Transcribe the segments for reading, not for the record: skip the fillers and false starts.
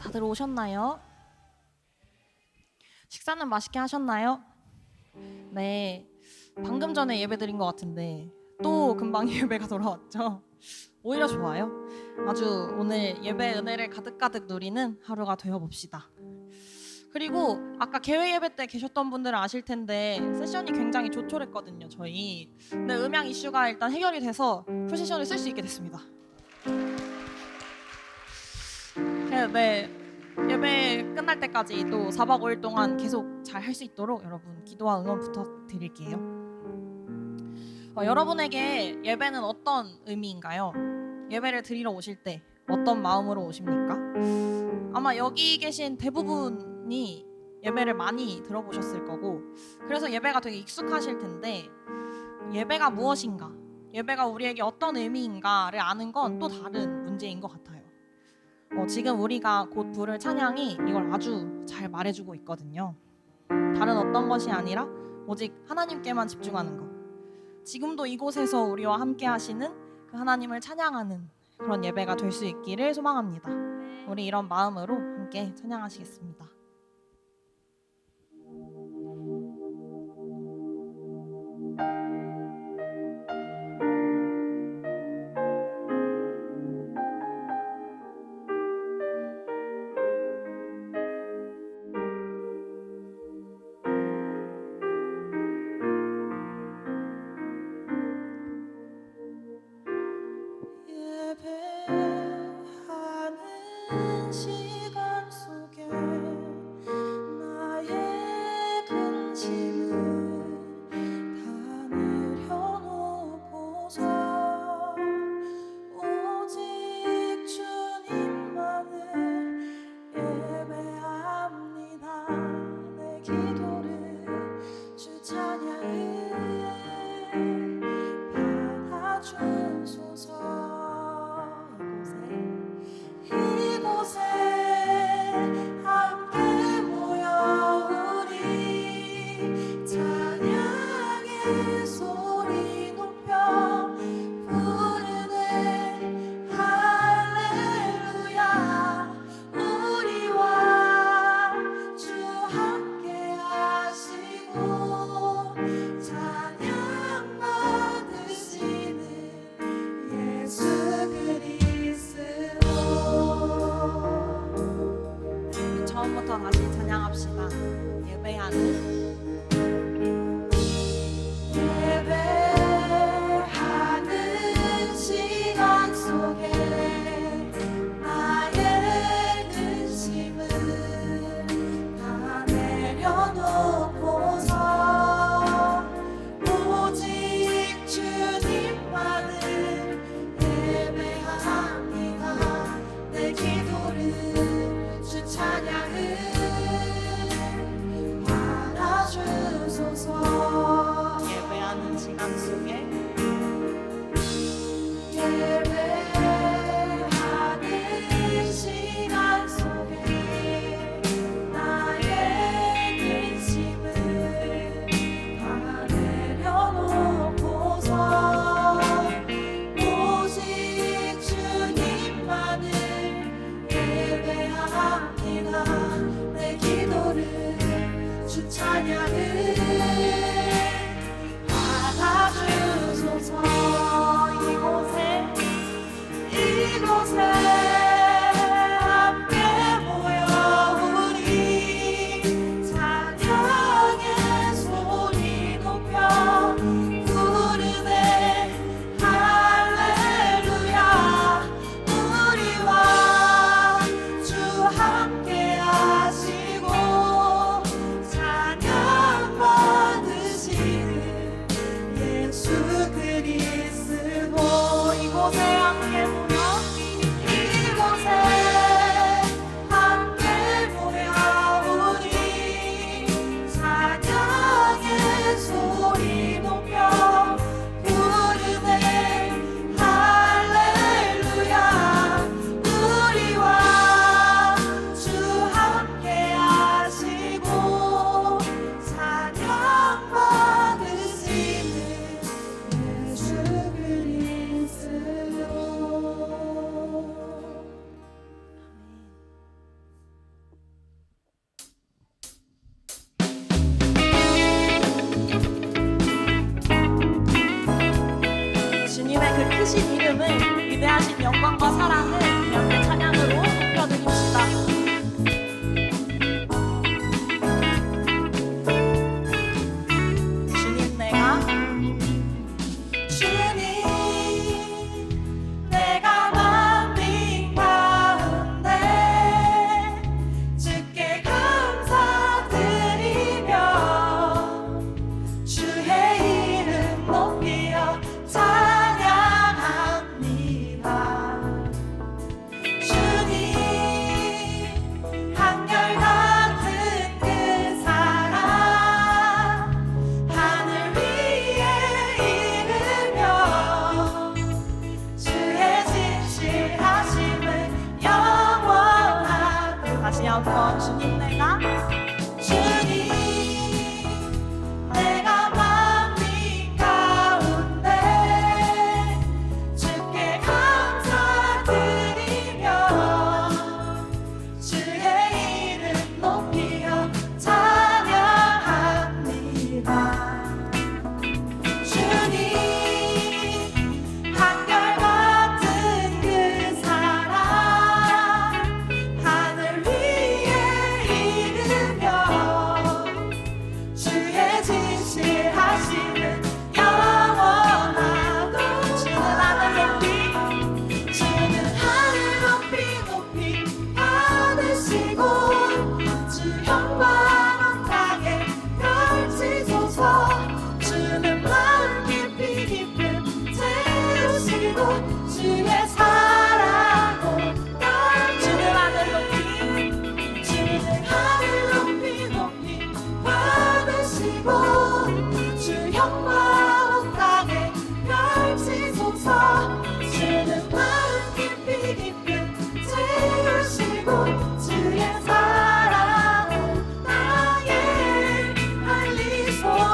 다들 오셨나요? 식사는 맛있게 하셨나요? 네, 방금 전에 예배 드린 것 같은데 또 금방 예배가 돌아왔죠? 오히려 좋아요. 아주 오늘 예배 은혜를 가득가득 누리는 하루가 되어봅시다. 그리고 아까 개회 예배 때 계셨던 분들은 아실 텐데 세션이 굉장히 조촐했거든요, 저희. 근데 음향 이슈가 일단 해결이 돼서 풀세션을 쓸 수 있게 됐습니다. 네, 예배 끝날 때까지 또 4박 5일 동안 계속 잘 할 수 있도록 여러분 기도와 응원 부탁드릴게요. 여러분에게 예배는 어떤 의미인가요? 예배를 드리러 오실 때 어떤 마음으로 오십니까? 아마 여기 계신 대부분이 예배를 많이 들어보셨을 거고, 그래서 예배가 되게 익숙하실 텐데, 예배가 무엇인가, 예배가 우리에게 어떤 의미인가를 아는 건 또 다른 문제인 것 같아요. 지금 우리가 곧 부를 찬양이 이걸 아주 잘 말해주고 있거든요. 다른 어떤 것이 아니라 오직 하나님께만 집중하는 것. 지금도 이곳에서 우리와 함께 하시는 그 하나님을 찬양하는 그런 예배가 될 수 있기를 소망합니다. 우리 이런 마음으로 함께 찬양하시겠습니다. 예배하는 시간 속에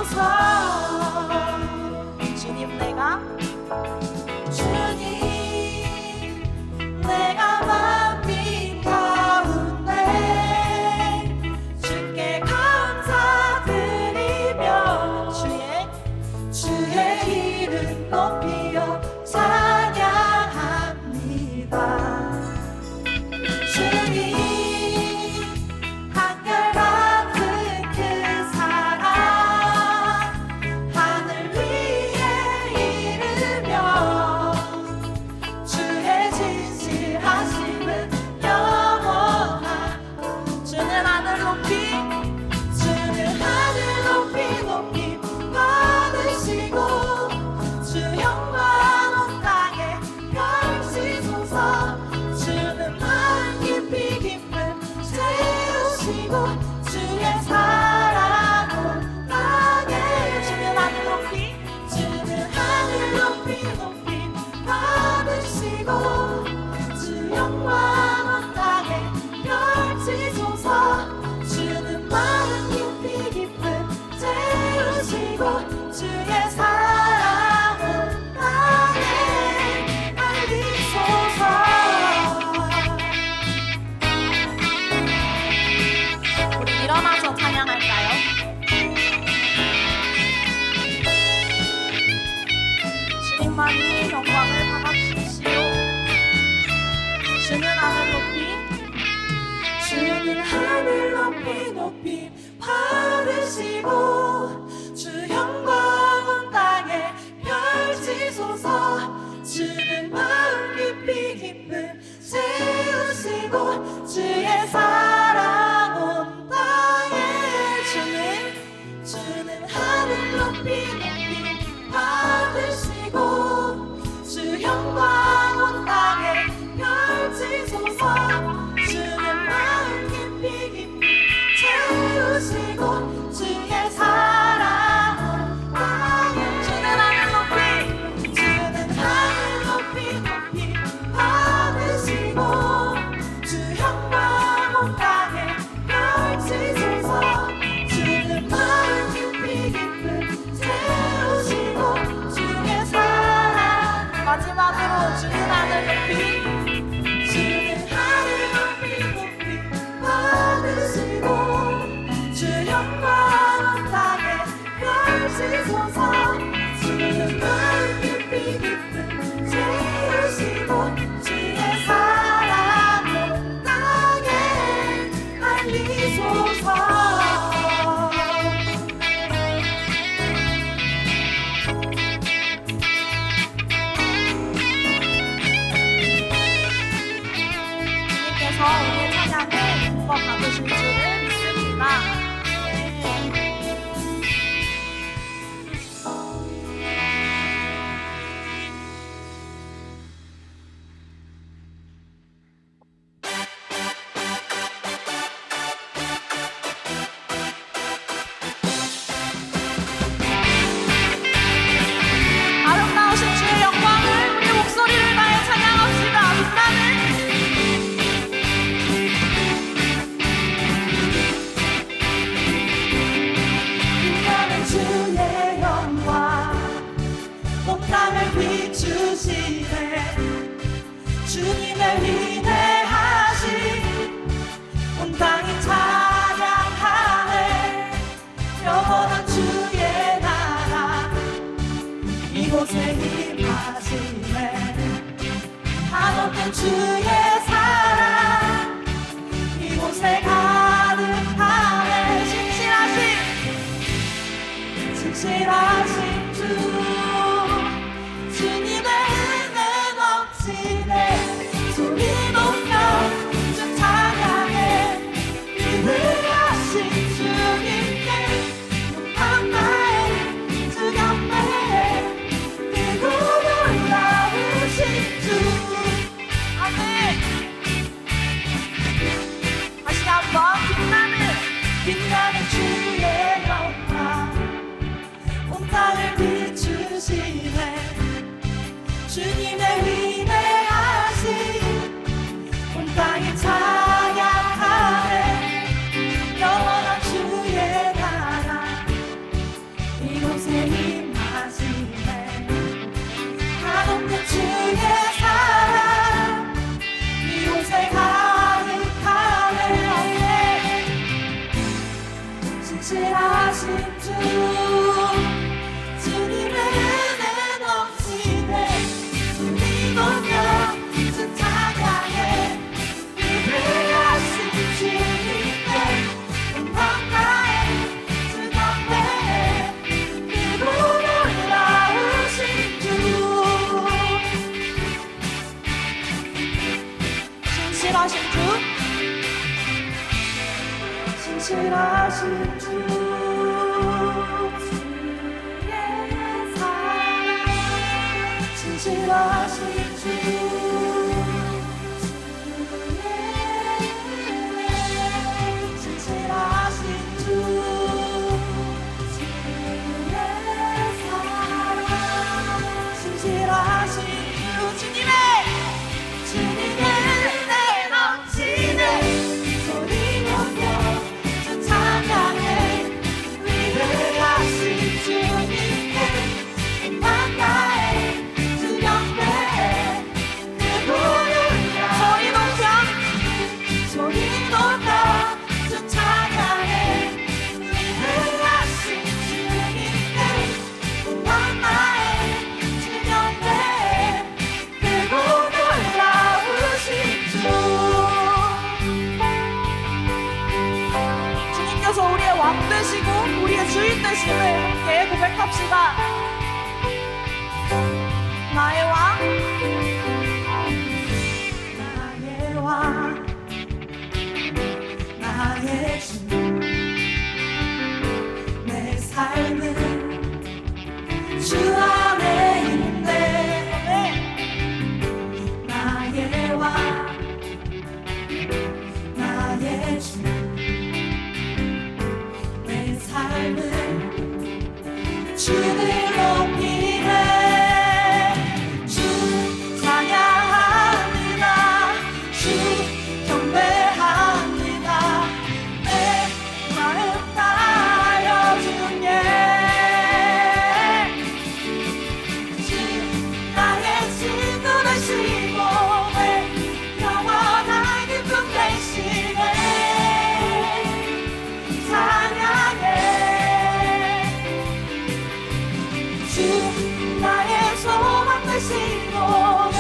주소서. 주님 내가 만민 가운데 주께 감사드리며 주의 이름 높이어 찬양합니다. 주님 한결같은 그 사랑 하늘 위에 이르며 주의 진실하심은 영원한. 주는 하늘 높이 높이 받으시고 주 영광 온 땅에 펼치소서. 주는 마음 깊이 기쁨 채우시고 주의 사랑 온 땅에. 주는 하늘 높이 받으시고 주 영광 온 땅에 펼치소서. 주는 마음 깊이 기쁨 채우시고 주의 사랑 온 땅에 알리소서. 우리 일어나서 찬양할까요? 주님만이 영광을 받아주십시오. 주는 하늘 높이 받으시고 주 영광 온 땅에 펼치소서. 주는 마음 깊이 기쁨 채우시고 주의 사랑 온 땅에. 주는 하늘 높이 받으시고 주 영광 온 땅에 펼치소서. 주는 마음 깊이 채우시고 주의 사랑 온 땅에. 주는 하늘 높이 받으시고 주 영광 온 땅에 펼치소서. 주는 마음 깊이 채우시고 주의 사랑. 마지막으로 주는 하늘 높이 받으시고 주 영광 온 땅에 펼치소서. 주는 마음 깊이 채우시고 주의 사랑 온 땅에 알리소서. 주님께서 오늘 찬양을 받으실 줄을 믿습니다. 아름다우신 주의 영광을 우리 목소리를 다해 찬양합시다. 빛나는 주의 영광 온 땅을 비추시네. 주님의 위대하심 온 땅이 찬양하네. 영원한 주의 나라 이곳에 임하시네. 한없는 주의 사랑 이곳에 가득하네. 신실하신 주 주님의 은혜 넘치네. 소리 높여 주 찬양해. 위대하신 주님께 밤나에 주 경배해. 뜨고 놀라우신 주. 아멘. 다시 한번 빛나는 주의 영광 온 땅을 비추 이곳에 임하시네. 한없는 주의 사랑 이곳에 가득하네. 신실하신 주 주님의 은혜 넘치네. 주님 오며 주 찬양해. 위대하신 주님께 영광나의 주 경배해. 크고 놀라우신 주 신실하신 주 신실하신 주 주의 사랑 신실하신 주 주의 은혜 신실하신 주 주의 사랑 신실하신 주 주님의 은혜 넘치네. 소리 높여 주 찬양해. 위대하신 주님께 만나해. 주 경배해. 크고 놀라 소리 높여 주 찬양해. 위대하신 주님께 만나해. 주 경배해. 크고 놀라우신 주 주님께서 우리의 왕 되시고 우리의 주인 되심을 함께 고백합시다. 나의 왕 나의 왕 나의 주 내 삶은 주 안에 있네. 나의 왕 나의 주 내 삶은 주를 높이네. 주 찬양합니다. 주 경배합니다. 내 마음 다하여 주께. 주 나의 친구 되시고 내 영원한 기쁨 되시네. 찬양해. 주 나의 소망 되시고 내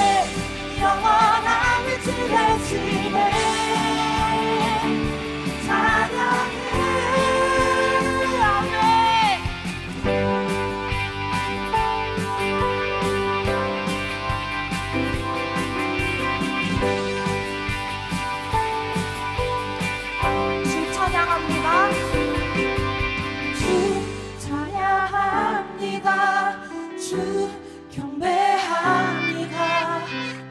영원한 빛이 되시네. 찬양해. 아멘. 주 찬양합니다. 주 찬양합니다. 주 경배합니다.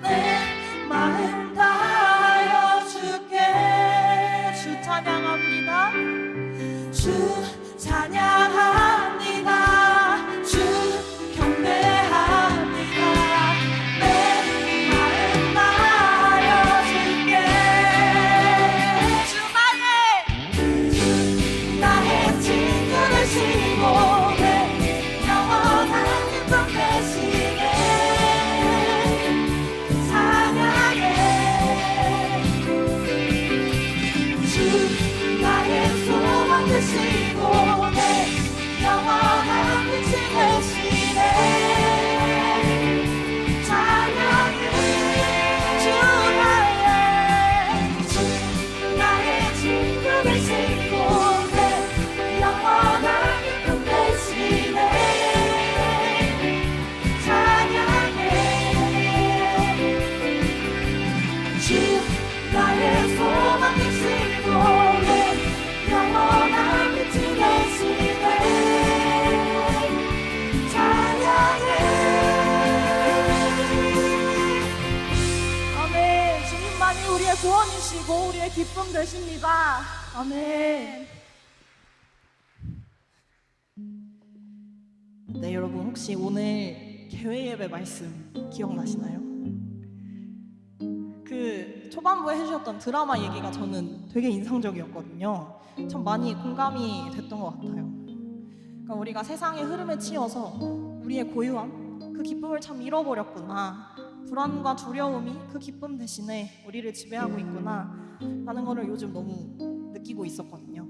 내 마음 다하여 주께. 주 찬양합니다. 주 찬양합니다. 주 경배합니다. 내 마음 다하여 주께. 주 나의 친구 되시고 내 영원한 기쁨 되시네. 찬양해. 주 나의 소망 되시고 내 영원한 빛이 되시네. 찬양해. 주 나의 친구 되시고 내 영원한 기쁨 되시네. 찬양해. 주 나의 소망 되시고 내 영원한 빛이 되시네. 찬양해. 아멘. 주님만이 우리의 구원이시고 우리의 기쁨 되십니다. 아멘. 네, 여러분 혹시 오늘 개회 예배 말씀 기억나시나요? 그 초반부에 해주셨던 드라마 얘기가 저는 되게 인상적이었거든요. 참 많이 공감이 됐던 것 같아요. 그러니까 우리가 세상의 흐름에 치여서 우리의 고유함, 그 기쁨을 참 잃어버렸구나. 불안과 두려움이 그 기쁨 대신에 우리를 지배하고 있구나 라는 거를 요즘 너무 느끼고 있었거든요.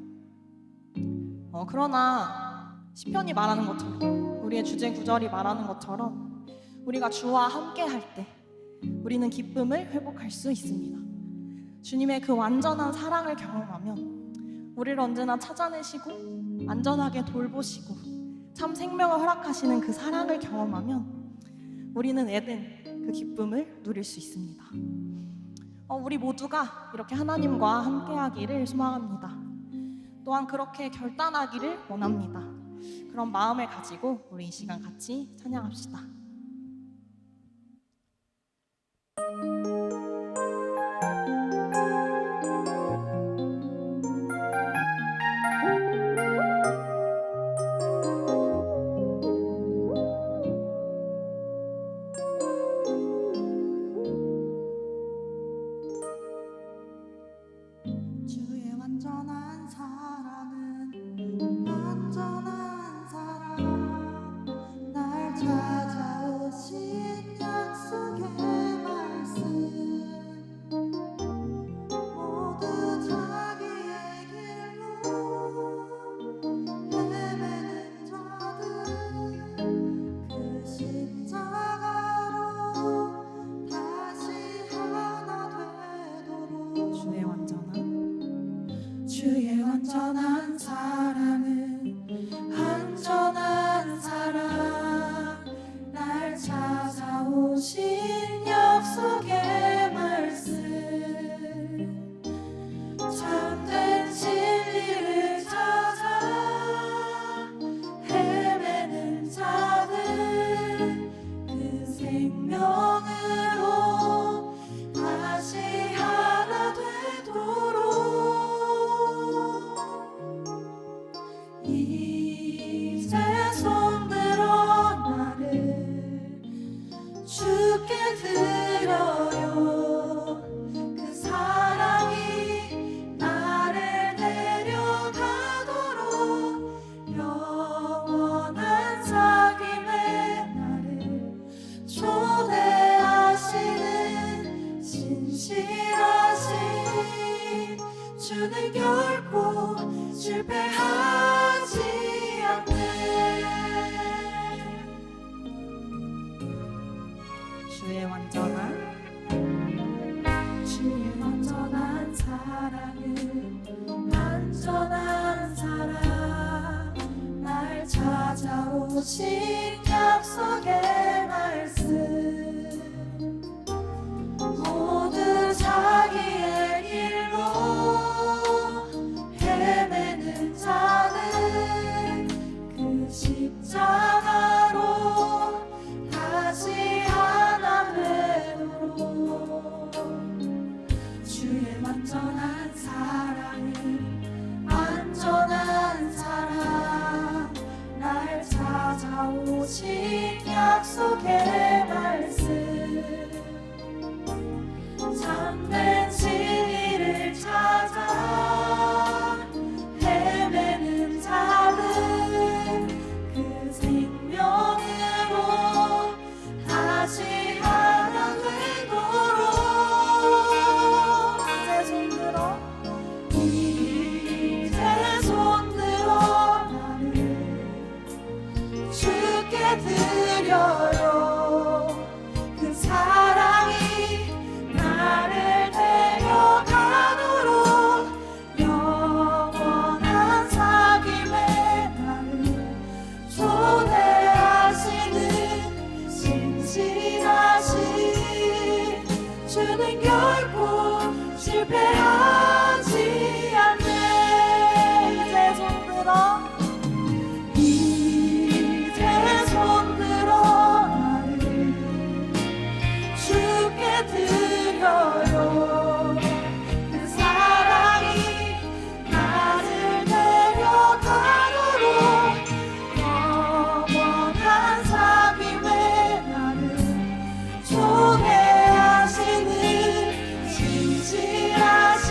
그러나 시편이 말하는 것처럼, 우리의 주제 구절이 말하는 것처럼 우리가 주와 함께 할 때 우리는 기쁨을 회복할 수 있습니다. 주님의 그 완전한 사랑을 경험하면 우리를 언제나 찾아내시고 안전하게 돌보시고 참 생명을 허락하시는 그 사랑을 경험하면 우리는 에덴 그 기쁨을 누릴 수 있습니다. 우리 모두가 이렇게 하나님과 함께하기를 소망합니다. 또한 그렇게 결단하기를 원합니다. 그런 마음을 가지고 우리 이 시간 같이 찬양합시다. 주의 완전한 사랑은 완전한 사랑, 날 찾아오신 약속의 말씀, 모두 자기의 길로 헤매는 자들, 그 십자가로 다시 하나 되도록. 주의 완전한 사랑은 완전한 사랑, 날 찾아오신 약속의 말씀, 참된 진리를 찾아 헤매는 자들, 그 생명으로 다시 하나 되도록. 이제 손들어 나를 주께 드려요. 그 사랑이 나를 데려가도록 영원한 사귐에 나를 초대하시는 신실하신 주는 결코 실패하지 않네. 주의 완전한 사랑은 완전한 사랑, 날 찾아오신 약속의 말씀, 모두 자기의 길로 헤매는 자는 그 십자가로 다시 하나 되도록. 주의 완전한 사랑은 완전한 사랑, 날 찾아오신 약속의 말씀, 참된 진리를 찾아 헤매는 자들, 그 생명으로 다시 하나 되도록. 이제 손들어 나를 주께 드려요. 그 사랑이 나를 데려가도록 영원한 사귐에 나를 초대하시는 신실하신 주는 결코 실패하지 않네. 이제 손들어 나를 주께 드려요. 그 사랑이 나를 데려가도록 영원한 사귐에 나를 초대하시는 신실하신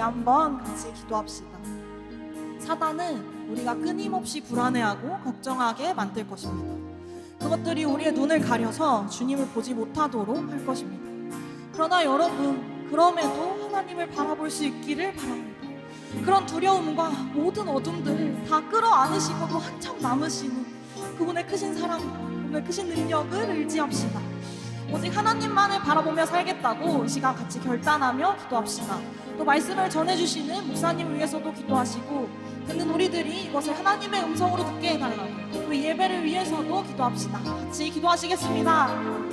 한번 같이 기도합시다. 사단은 우리가 끊임없이 불안해하고 걱정하게 만들 것입니다. 그것들이 우리의 눈을 가려서 주님을 보지 못하도록 할 것입니다. 그러나 여러분, 그럼에도 하나님을 바라볼 수 있기를 바랍니다. 그런 두려움과 모든 어둠들을 다 끌어안으시고도 한참 남으시는 그분의 크신 사랑, 그분의 크신 능력을 의지합시다. 오직 하나님만을 바라보며 살겠다고 이 시간 같이 결단하며 기도합시다. 또 말씀을 전해주시는 목사님을 위해서도 기도하시고, 듣는 우리들이 이것을 하나님의 음성으로 듣게 해달라고, 우리 예배를 위해서도 기도합시다. 같이 기도하시겠습니다.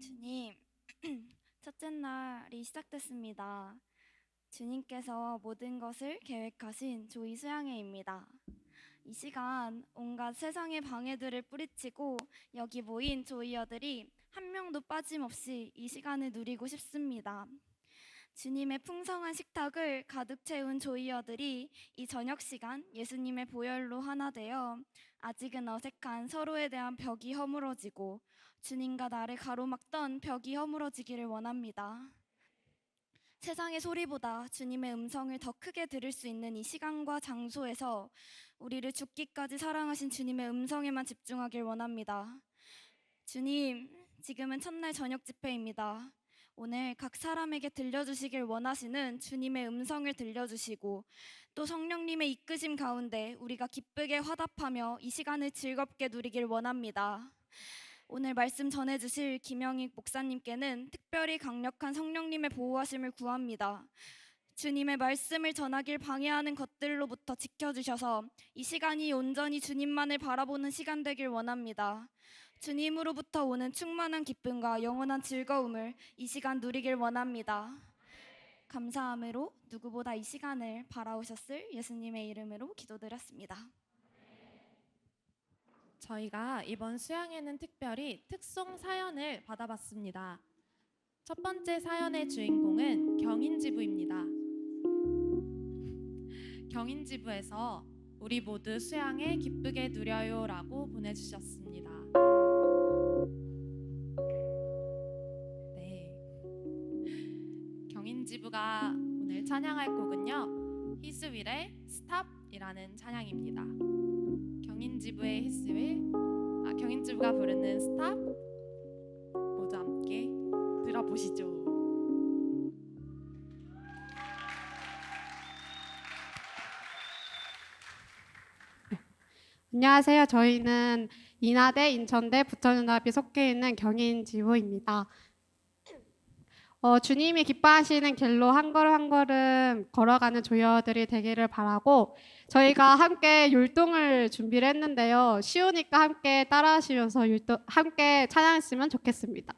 주님, 첫째 날이 시작됐습니다. 주님께서 모든 것을 계획하신 조이 수양회입니다. 이 시간 온갖 세상의 방해들을 뿌리치고 여기 모인 조이어들이 한 명도 빠짐없이 이 시간을 누리고 싶습니다. 주님의 풍성한 식탁을 가득 채운 조이어들이 이 저녁 시간 예수님의 보혈로 하나 되어 아직은 어색한 서로에 대한 벽이 허물어지고 주님과 나를 가로막던 벽이 허물어지기를 원합니다. 세상의 소리보다 주님의 음성을 더 크게 들을 수 있는 이 시간과 장소에서 우리를 죽기까지 사랑하신 주님의 음성에만 집중하길 원합니다. 주님, 지금은 첫날 저녁 집회입니다. 오늘 각 사람에게 들려주시길 원하시는 주님의 음성을 들려주시고 또 성령님의 이끄심 가운데 우리가 기쁘게 화답하며 이 시간을 즐겁게 누리길 원합니다. 오늘 말씀 전해주실 김영익 목사님께는 특별히 강력한 성령님의 보호하심을 구합니다. 주님의 말씀을 전하길 방해하는 것들로부터 지켜주셔서 이 시간이 온전히 주님만을 바라보는 시간 되길 원합니다. 주님으로부터 오는 충만한 기쁨과 영원한 즐거움을 이 시간 누리길 원합니다. 감사함으로 누구보다 이 시간을 바라오셨을 예수님의 이름으로 기도드렸습니다. 저희가 이번 수양회는 특별히 특송 사연을 받아봤습니다. 첫 번째 사연의 주인공은 경인지부입니다. 경인지부에서 우리 모두 수양회 기쁘게 누려요 라고 보내주셨습니다. 네, 경인지부가 오늘 찬양할 곡은요, 히스윌의 스탑이라는 찬양입니다. 경인지부의 히스윌, 경인지부가 부르는 스탑, 모두 함께 들어보시죠. 안녕하세요. 저희는 인하대, 인천대, 부천연합이 속해 있는 경인지부입니다. 주님이 기뻐하시는 길로 한 걸음 한 걸음 걸어가는 조여들이 되기를 바라고, 저희가 함께 율동을 준비를 했는데요. 쉬우니까 함께 따라하시면서 함께 찬양했으면 좋겠습니다.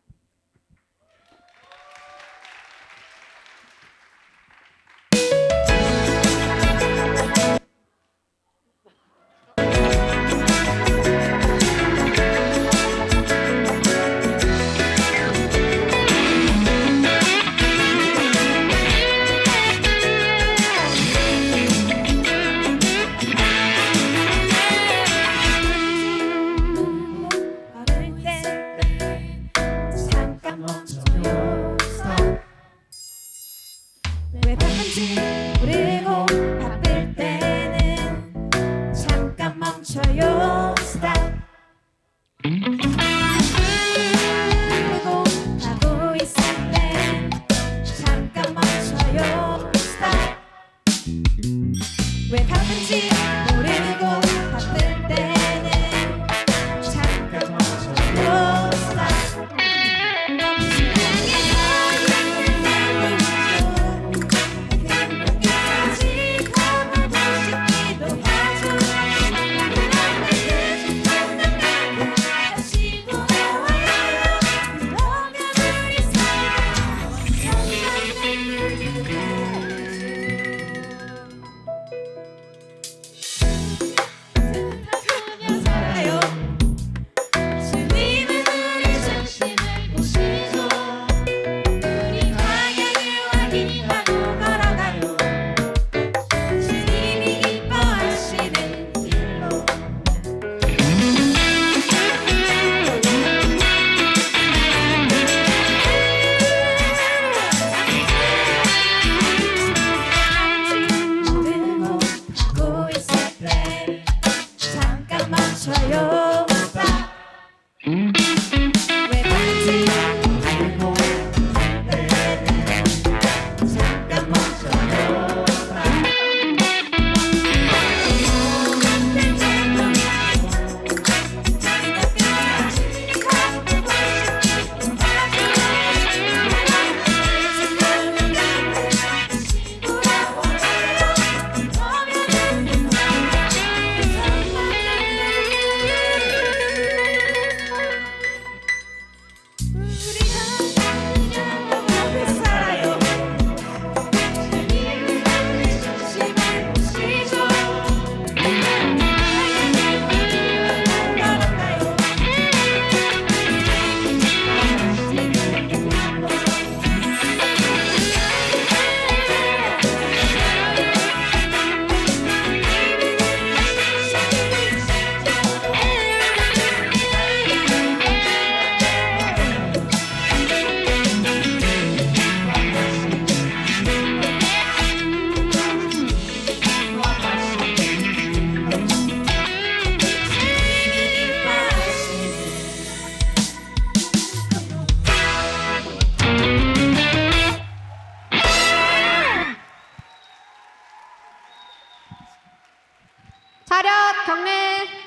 차렷 경례.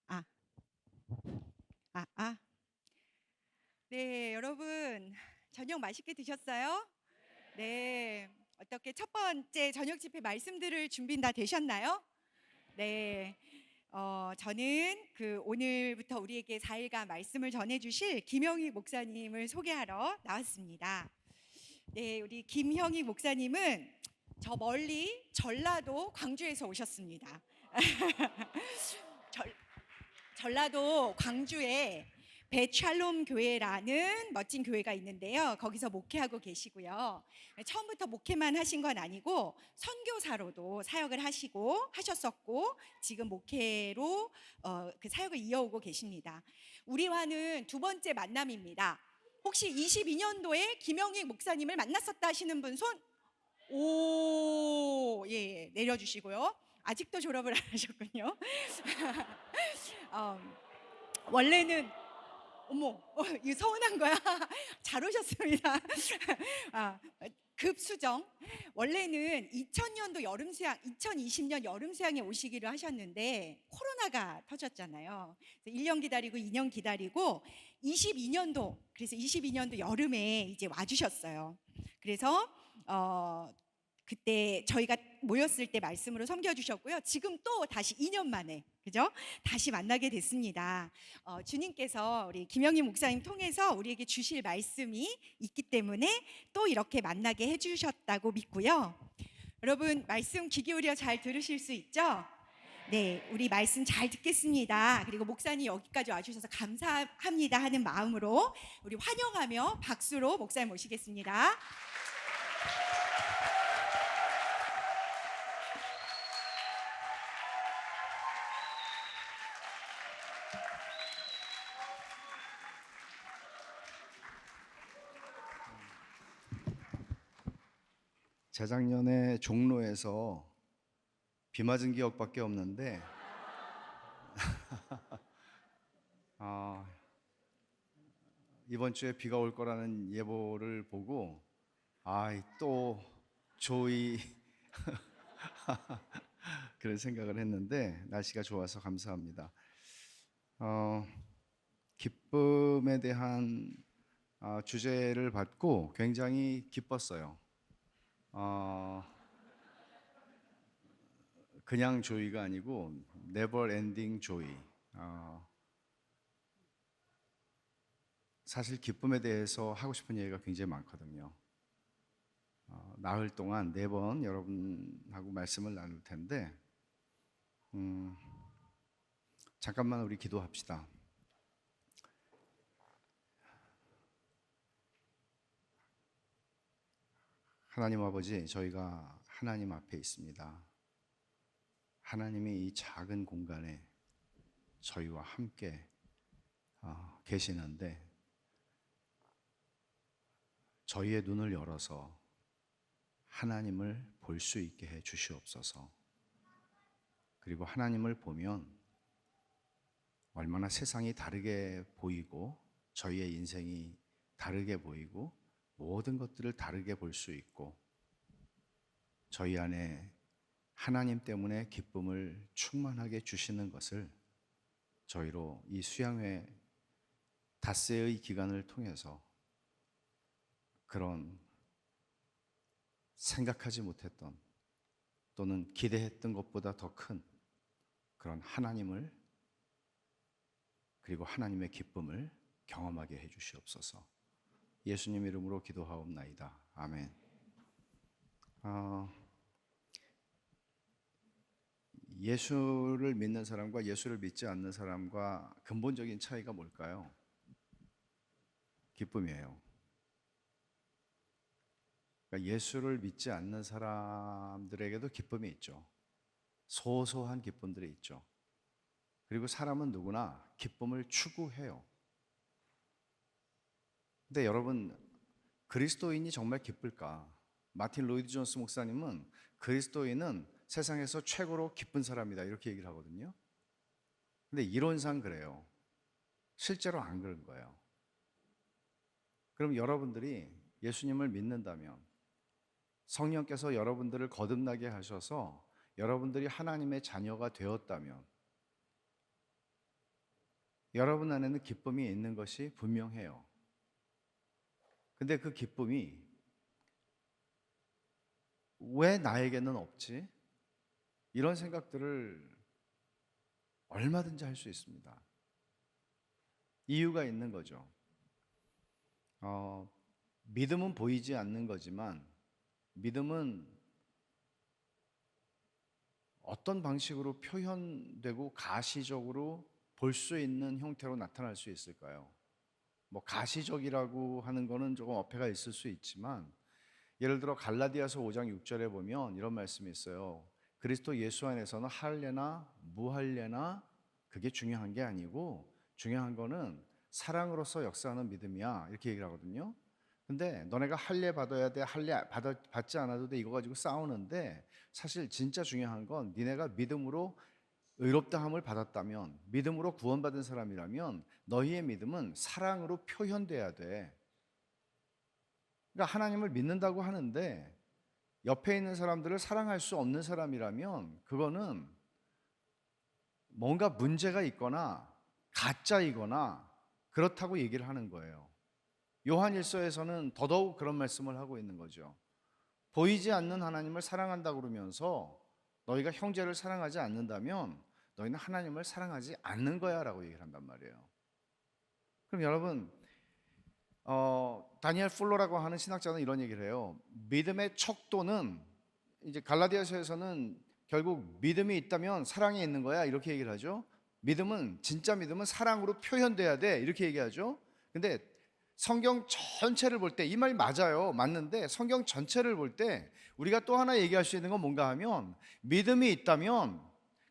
아, 아, 아. 네, 여러분 저녁 맛있게 드셨어요? 네. 어떻게 첫 번째 저녁 집회 말씀들을 준비 다 되셨나요? 네. 저는 오늘부터 우리에게 4일간 말씀을 전해주실 김형희 목사님을 소개하러 나왔습니다. 네, 우리 김형희 목사님은 저 멀리 전라도 광주에서 오셨습니다. 전라도 광주에 베샬롬 교회라는 멋진 교회가 있는데요. 거기서 목회하고 계시고요. 처음부터 목회만 하신 건 아니고 선교사로도 사역을 하셨었고 지금 목회로 그 사역을 이어오고 계십니다. 우리와는 두 번째 만남입니다. 혹시 22년도에 김영익 목사님을 만났었다 하시는 분 손? 오, 예, 내려주시고요. 아직도 졸업을 안 하셨군요. 원래는 이거 서운한 거야. 잘 오셨습니다. 급수정. 원래는 2000년도 여름 수양, 2020년 여름 수양에 오시기로 하셨는데 코로나가 터졌잖아요. 그래서 1년 기다리고 2년 기다리고 22년도 그래서 22년도 여름에 이제 와주셨어요. 그래서 그때 저희가 모였을 때 말씀으로 섬겨주셨고요. 지금 또 다시 2년 만에 그죠? 다시 만나게 됐습니다. 주님께서 우리 김영희 목사님 통해서 우리에게 주실 말씀이 있기 때문에 또 이렇게 만나게 해주셨다고 믿고요. 여러분 말씀 귀 기울여 잘 들으실 수 있죠? 네, 우리 말씀 잘 듣겠습니다. 그리고 목사님 여기까지 와주셔서 감사합니다 하는 마음으로 우리 환영하며 박수로 목사님 모시겠습니다. 재작년에 종로에서 비 맞은 기억밖에 없는데 이번 주에 비가 올 거라는 예보를 보고 또 조이 그런 생각을 했는데 날씨가 좋아서 감사합니다. 기쁨에 대한 주제를 받고 굉장히 기뻤어요. 그냥 조이가 아니고 never ending joy. 사실 기쁨에 대해서 하고 싶은 얘기가 굉장히 많거든요. 나흘 동안 4번 여러분하고 말씀을 나눌 텐데 잠깐만 우리 기도합시다. 하나님 아버지, 저희가 하나님 앞에 있습니다. 하나님이 이 작은 공간에 저희와 함께 계시는데 저희의 눈을 열어서 하나님을 볼 수 있게 해 주시옵소서. 그리고 하나님을 보면 얼마나 세상이 다르게 보이고 저희의 인생이 다르게 보이고 모든 것들을 다르게 볼 수 있고 저희 안에 하나님 때문에 기쁨을 충만하게 주시는 것을 저희로 이 수양회 닷새의 기간을 통해서 그런 생각하지 못했던 또는 기대했던 것보다 더 큰 그런 하나님을 그리고 하나님의 기쁨을 경험하게 해 주시옵소서. 예수님 이름으로 기도하옵나이다. 아멘. 예수를 믿는 사람과 예수를 믿지 않는 사람과 근본적인 차이가 뭘까요? 기쁨이에요. 그러니까 예수를 믿지 않는 사람들에게도 기쁨이 있죠. 소소한 기쁨들이 있죠. 그리고 사람은 누구나 기쁨을 추구해요. 근데 여러분, 그리스도인이 정말 기쁠까? 마틴 로이드 존스 목사님은 그리스도인은 세상에서 최고로 기쁜 사람이다 이렇게 얘기를 하거든요. 근데 이론상 그래요. 실제로 안 그런 거예요. 그럼 여러분들이 예수님을 믿는다면, 성령께서 여러분들을 거듭나게 하셔서 여러분들이 하나님의 자녀가 되었다면 여러분 안에는 기쁨이 있는 것이 분명해요. 근데 그 기쁨이 왜 나에게는 없지? 이런 생각들을 얼마든지 할 수 있습니다. 이유가 있는 거죠. 믿음은 보이지 않는 거지만 믿음은 어떤 방식으로 표현되고 가시적으로 볼 수 있는 형태로 나타날 수 있을까요? 뭐 가시적이라고 하는 거는 조금 어폐가 있을 수 있지만, 예를 들어 갈라디아서 5장 6절에 보면 이런 말씀이 있어요. 그리스도 예수 안에서는 할례나 무할례나 그게 중요한 게 아니고 중요한 거는 사랑으로서 역사하는 믿음이야, 이렇게 얘기를 하거든요. 근데 너네가 할례 받아야 돼, 할례 받지 않아도 돼, 이거 가지고 싸우는데 사실 진짜 중요한 건 니네가 믿음으로 의롭다함을 받았다면, 믿음으로 구원받은 사람이라면 너희의 믿음은 사랑으로 표현돼야 돼. 그러니까 하나님을 믿는다고 하는데 옆에 있는 사람들을 사랑할 수 없는 사람이라면 그거는 뭔가 문제가 있거나 가짜이거나 그렇다고 얘기를 하는 거예요. 요한일서에서는 더더욱 그런 말씀을 하고 있는 거죠. 보이지 않는 하나님을 사랑한다고 그러면서 너희가 형제를 사랑하지 않는다면 너희는 하나님을 사랑하지 않는 거야 라고 얘기를 한단 말이에요. 그럼 여러분, 다니엘 풀러라고 하는 신학자는 이런 얘기를 해요. 믿음의 척도는, 이제 갈라디아서에서는 결국 믿음이 있다면 사랑이 있는 거야 이렇게 얘기를 하죠. 믿음은, 진짜 믿음은 사랑으로 표현돼야 돼 이렇게 얘기하죠. 근데 성경 전체를 볼 때 이 말이 맞아요. 맞는데 성경 전체를 볼 때 우리가 또 하나 얘기할 수 있는 건 뭔가 하면, 믿음이 있다면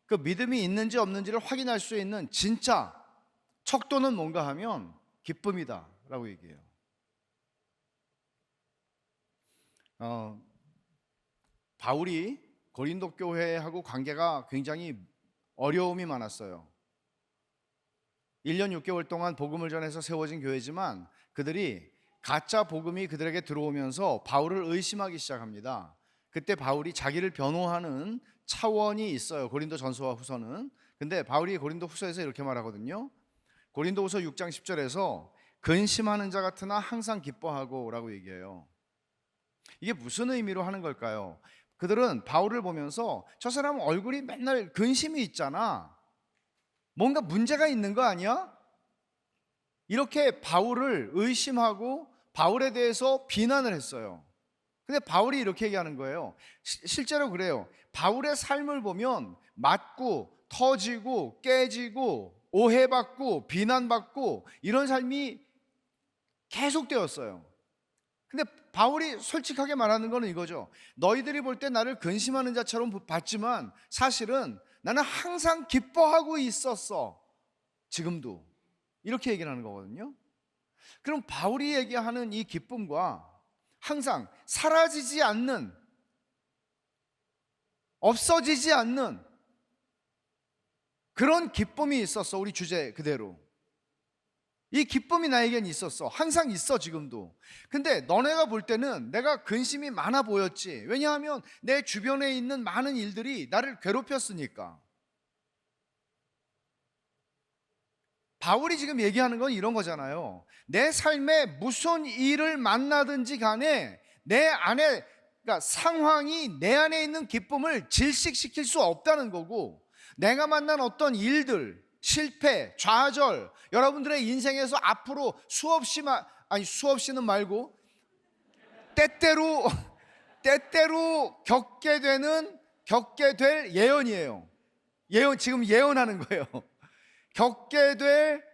그 믿음이 있는지 없는지를 확인할 수 있는 진짜 척도는 뭔가 하면 기쁨이다 라고 얘기해요. 바울이 고린도 교회하고 관계가 굉장히 어려움이 많았어요. 1년 6개월 동안 복음을 전해서 세워진 교회지만 그들이 가짜 복음이 그들에게 들어오면서 바울을 의심하기 시작합니다. 그때 바울이 자기를 변호하는 차원이 있어요. 고린도 전서와 후서는. 근데 바울이 고린도 후서에서 이렇게 말하거든요. 고린도 후서 6장 10절에서 근심하는 자 같으나 항상 기뻐하고 라고 얘기해요. 이게 무슨 의미로 하는 걸까요? 그들은 바울을 보면서 저 사람 얼굴이 맨날 근심이 있잖아, 뭔가 문제가 있는 거 아니야? 이렇게 바울을 의심하고 바울에 대해서 비난을 했어요. 근데 바울이 이렇게 얘기하는 거예요. 실제로 그래요. 바울의 삶을 보면 맞고 터지고 깨지고 오해받고 비난받고 이런 삶이 계속되었어요. 근데 바울이 솔직하게 말하는 거는 이거죠. 너희들이 볼 때 나를 근심하는 자처럼 봤지만 사실은 나는 항상 기뻐하고 있었어, 지금도. 이렇게 얘기를 하는 거거든요. 그럼 바울이 얘기하는 이 기쁨과 항상 사라지지 않는, 없어지지 않는 그런 기쁨이 있었어. 우리 주제 그대로 이 기쁨이 나에겐 있었어. 항상 있어, 지금도. 근데 너네가 볼 때는 내가 근심이 많아 보였지. 왜냐하면 내 주변에 있는 많은 일들이 나를 괴롭혔으니까. 바울이 지금 얘기하는 건 이런 거잖아요. 내 삶에 무슨 일을 만나든지 간에 내 안에, 그러니까 상황이 내 안에 있는 기쁨을 질식시킬 수 없다는 거고, 내가 만난 어떤 일들, 실패, 좌절, 여러분들의 인생에서 앞으로 수없이는 말고 때때로 겪게 될 예언이에요. 지금 예언하는 거예요. 겪게 될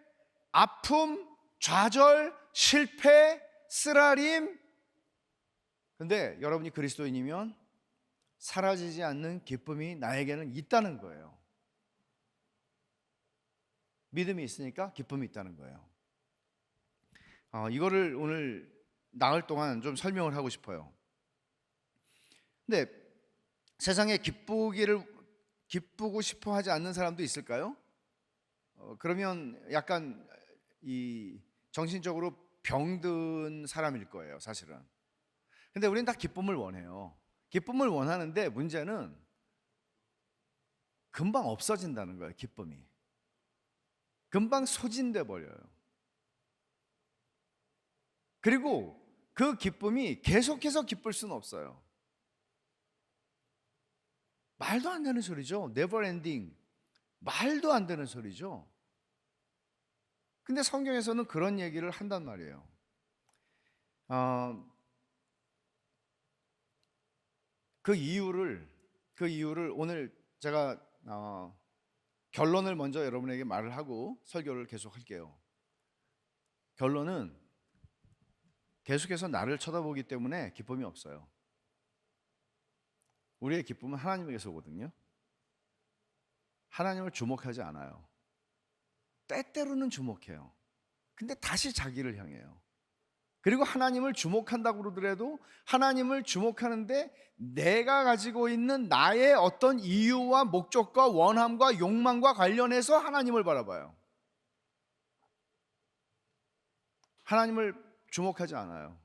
아픔, 좌절, 실패, 쓰라림, 근데 여러분이 그리스도인이면 사라지지 않는 기쁨이 나에게는 있다는 거예요. 믿음이 있으니까 기쁨이 있다는 거예요. 이거를 오늘 나흘 동안 좀 설명을 하고 싶어요. 근데 세상에 기쁘고 싶어 하지 않는 사람도 있을까요? 그러면 약간 이 정신적으로 병든 사람일 거예요, 사실은. 근데 우리는 다 기쁨을 원해요. 기쁨을 원하는데 문제는 금방 없어진다는 거예요, 기쁨이. 금방 소진돼 버려요. 그리고 그 기쁨이 계속해서 기쁠 수는 없어요. 말도 안 되는 소리죠. never ending. 말도 안 되는 소리죠. 근데 성경에서는 그런 얘기를 한단 말이에요. 그 이유를 오늘 제가 결론을 먼저 여러분에게 말을 하고 설교를 계속 할게요. 결론은 계속해서 나를 쳐다보기 때문에 기쁨이 없어요. 우리의 기쁨은 하나님에게서 오거든요. 하나님을 주목하지 않아요. 때때로는 주목해요. 근데 다시 자기를 향해요. 그리고 하나님을 주목한다고 그러더라도 하나님을 주목하는데 내가 가지고 있는 나의 어떤 이유와 목적과 원함과 욕망과 관련해서 하나님을 바라봐요. 하나님을 주목하지 않아요.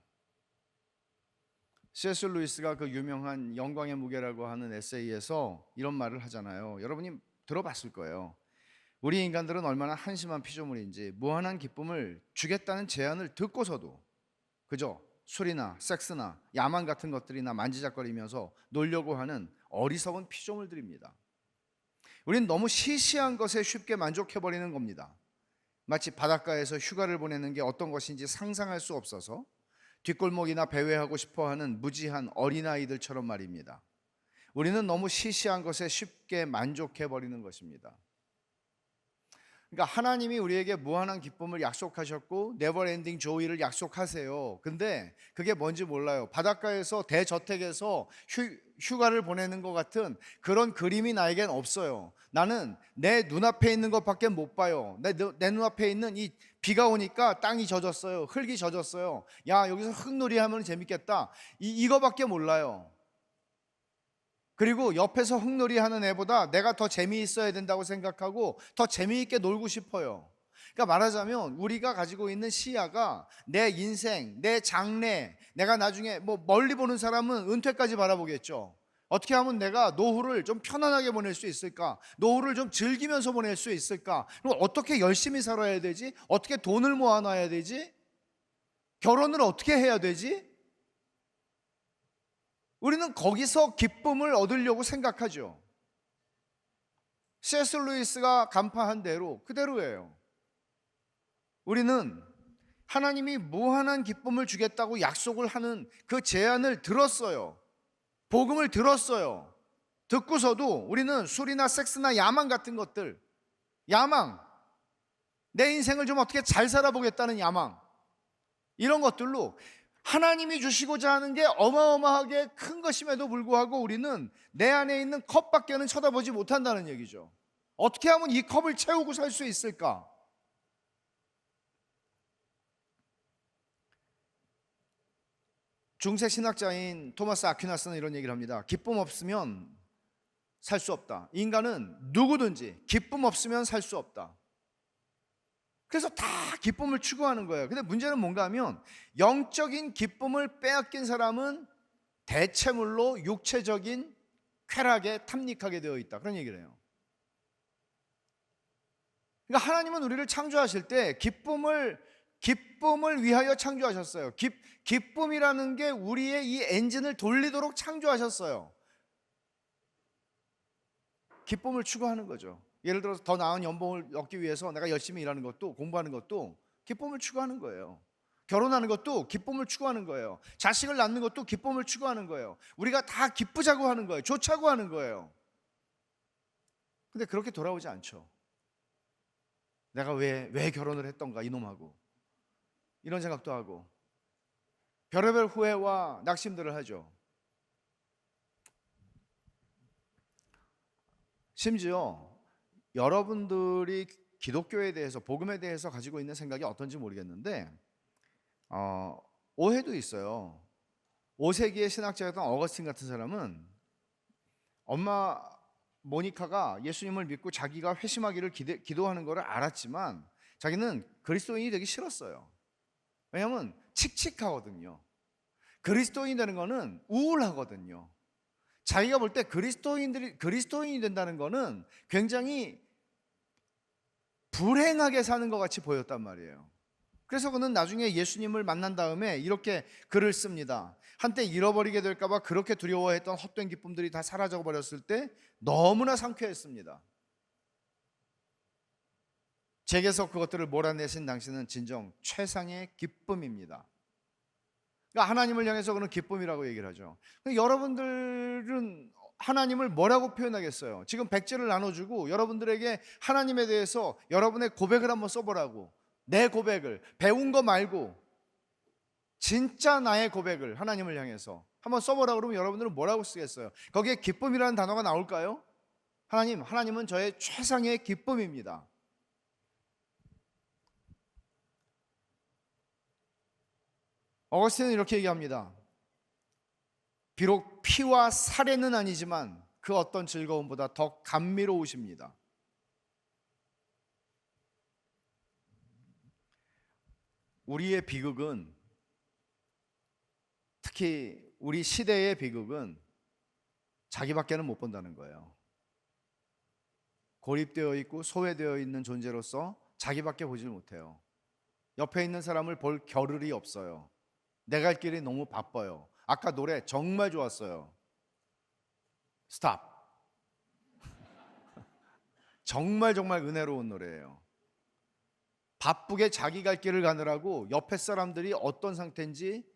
C.S. 루이스가 그 유명한 영광의 무게라고 하는 에세이에서 이런 말을 하잖아요. 여러분이 들어봤을 거예요. 우리 인간들은 얼마나 한심한 피조물인지 무한한 기쁨을 주겠다는 제안을 듣고서도 그저 술이나 섹스나 야만 같은 것들이나 만지작거리면서 놀려고 하는 어리석은 피조물들입니다. 우린 너무 시시한 것에 쉽게 만족해버리는 겁니다. 마치 바닷가에서 휴가를 보내는 게 어떤 것인지 상상할 수 없어서 뒷골목이나 배회하고 싶어하는 무지한 어린아이들처럼 말입니다. 우리는 너무 시시한 것에 쉽게 만족해버리는 것입니다. 그러니까 하나님이 우리에게 무한한 기쁨을 약속하셨고 네버엔딩 조이를 약속하세요. 근데 그게 뭔지 몰라요. 바닷가에서 대저택에서 휴가를 보내는 것 같은 그런 그림이 나에겐 없어요. 나는 내 눈앞에 있는 것밖에 못 봐요. 내 눈앞에 있는 이 비가 오니까 땅이 젖었어요. 흙이 젖었어요. 야, 여기서 흙놀이 하면 재밌겠다. 이거밖에 몰라요. 그리고 옆에서 흙놀이 하는 애보다 내가 더 재미있어야 된다고 생각하고 더 재미있게 놀고 싶어요. 그러니까 말하자면 우리가 가지고 있는 시야가 내 인생, 내 장래, 내가 나중에 멀리 보는 사람은 은퇴까지 바라보겠죠. 어떻게 하면 내가 노후를 좀 편안하게 보낼 수 있을까? 노후를 좀 즐기면서 보낼 수 있을까? 그럼 어떻게 열심히 살아야 되지? 어떻게 돈을 모아놔야 되지? 결혼을 어떻게 해야 되지? 우리는 거기서 기쁨을 얻으려고 생각하죠. C.S. 루이스가 간파한 대로 그대로예요. 우리는 하나님이 무한한 기쁨을 주겠다고 약속을 하는 그 제안을 들었어요. 복음을 들었어요. 듣고서도 우리는 술이나 섹스나 야망 같은 것들, 야망, 내 인생을 좀 어떻게 잘 살아보겠다는 야망, 이런 것들로 하나님이 주시고자 하는 게 어마어마하게 큰 것임에도 불구하고 우리는 내 안에 있는 컵밖에는 쳐다보지 못한다는 얘기죠. 어떻게 하면 이 컵을 채우고 살 수 있을까? 중세 신학자인 토마스 아퀴나스는 이런 얘기를 합니다. 기쁨 없으면 살 수 없다. 인간은 누구든지 기쁨 없으면 살 수 없다. 그래서 다 기쁨을 추구하는 거예요. 근데 문제는 뭔가 하면 영적인 기쁨을 빼앗긴 사람은 대체물로 육체적인 쾌락에 탐닉하게 되어 있다. 그런 얘기를 해요. 그러니까 하나님은 우리를 창조하실 때 기쁨을 위하여 창조하셨어요. 기쁨이라는 게 우리의 이 엔진을 돌리도록 창조하셨어요. 기쁨을 추구하는 거죠. 예를 들어서 더 나은 연봉을 얻기 위해서 내가 열심히 일하는 것도, 공부하는 것도 기쁨을 추구하는 거예요. 결혼하는 것도 기쁨을 추구하는 거예요. 자식을 낳는 것도 기쁨을 추구하는 거예요. 우리가 다 기쁘자고 하는 거예요. 좋자고 하는 거예요. 근데 그렇게 돌아오지 않죠. 내가 왜 결혼을 했던가 이놈하고, 이런 생각도 하고, 별의별 후회와 낙심들을 하죠. 심지어 여러분들이 기독교에 대해서, 복음에 대해서 가지고 있는 생각이 어떤지 모르겠는데 오해도 있어요. 5세기의 신학자였던 어거스틴 같은 사람은 엄마 모니카가 예수님을 믿고 자기가 회심하기를 기도하는 것을 알았지만 자기는 그리스도인이 되기 싫었어요. 왜냐하면 칙칙하거든요. 그리스도인이 되는 거는 우울하거든요. 자기가 볼 때 그리스도인이 된다는 거는 굉장히 불행하게 사는 것 같이 보였단 말이에요. 그래서 그는 나중에 예수님을 만난 다음에 이렇게 글을 씁니다. 한때 잃어버리게 될까봐 그렇게 두려워했던 헛된 기쁨들이 다 사라져 버렸을 때 너무나 상쾌했습니다. 제게서 그것들을 몰아내신 당신은 진정 최상의 기쁨입니다. 그러니까 하나님을 향해서 그는 기쁨이라고 얘기를 하죠. 여러분들은 하나님을 뭐라고 표현하겠어요? 지금 백지를 나눠주고 여러분들에게 하나님에 대해서 여러분의 고백을 한번 써보라고. 내 고백을, 배운 거 말고 진짜 나의 고백을 하나님을 향해서 한번 써보라고 그러면 여러분들은 뭐라고 쓰겠어요? 거기에 기쁨이라는 단어가 나올까요? 하나님은 저의 최상의 기쁨입니다. 어거스틴은 이렇게 얘기합니다. 비록 피와 살에는 아니지만 그 어떤 즐거움보다 더 감미로우십니다. 우리의 비극은, 특히 우리 시대의 비극은 자기밖에는 못 본다는 거예요. 고립되어 있고 소외되어 있는 존재로서 자기밖에 보질 못해요. 옆에 있는 사람을 볼 겨를이 없어요. 내 갈 길이 너무 바빠요. 아까 노래 정말 좋았어요. 스탑. 정말 은혜로운 노래예요. 바쁘게 자기 갈 길을 가느라고 옆에 사람들이 어떤 상태인지,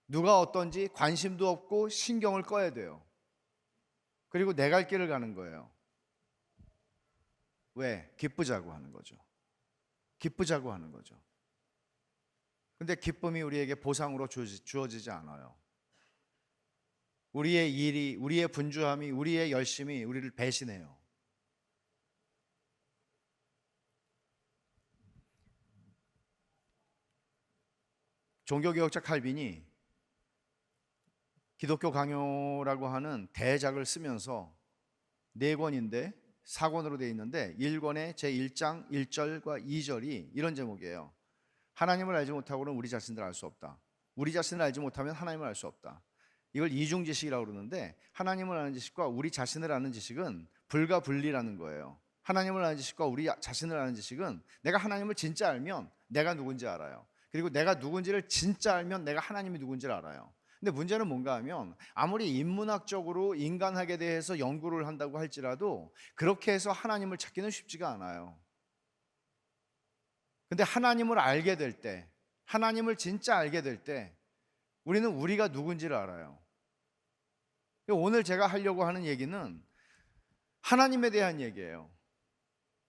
누가 어떤지 관심도 없고 신경을 꺼야 돼요. 그리고 내 갈 길을 가는 거예요. 왜? 기쁘자고 하는 거죠. 기쁘자고 하는 거죠. 근데 기쁨이 우리에게 보상으로 주어지지 않아요. 우리의 일이, 우리의 분주함이, 우리의 열심이 우리를 배신해요. 종교개혁자 칼빈이 기독교 강요라고 하는 대작을 쓰면서 4권인데 4권으로 되어 있는데 1권의 제1장 1절과 2절이 이런 제목이에요. 하나님을 알지 못하고는 우리 자신을 알 수 없다. 우리 자신을 알지 못하면 하나님을 알 수 없다. 이걸 이중지식이라고 그러는데, 하나님을 아는 지식과 우리 자신을 아는 지식은 불가분리라는 거예요. 하나님을 아는 지식과 우리 자신을 아는 지식은, 내가 하나님을 진짜 알면 내가 누군지 알아요. 그리고 내가 누군지를 진짜 알면 내가 하나님이 누군지를 알아요. 근데 문제는 뭔가 하면, 아무리 인문학적으로 인간학에 대해서 연구를 한다고 할지라도 그렇게 해서 하나님을 찾기는 쉽지가 않아요. 근데 하나님을 알게 될 때, 하나님을 진짜 알게 될 때 우리는 우리가 누군지를 알아요. 오늘 제가 하려고 하는 얘기는 하나님에 대한 얘기예요.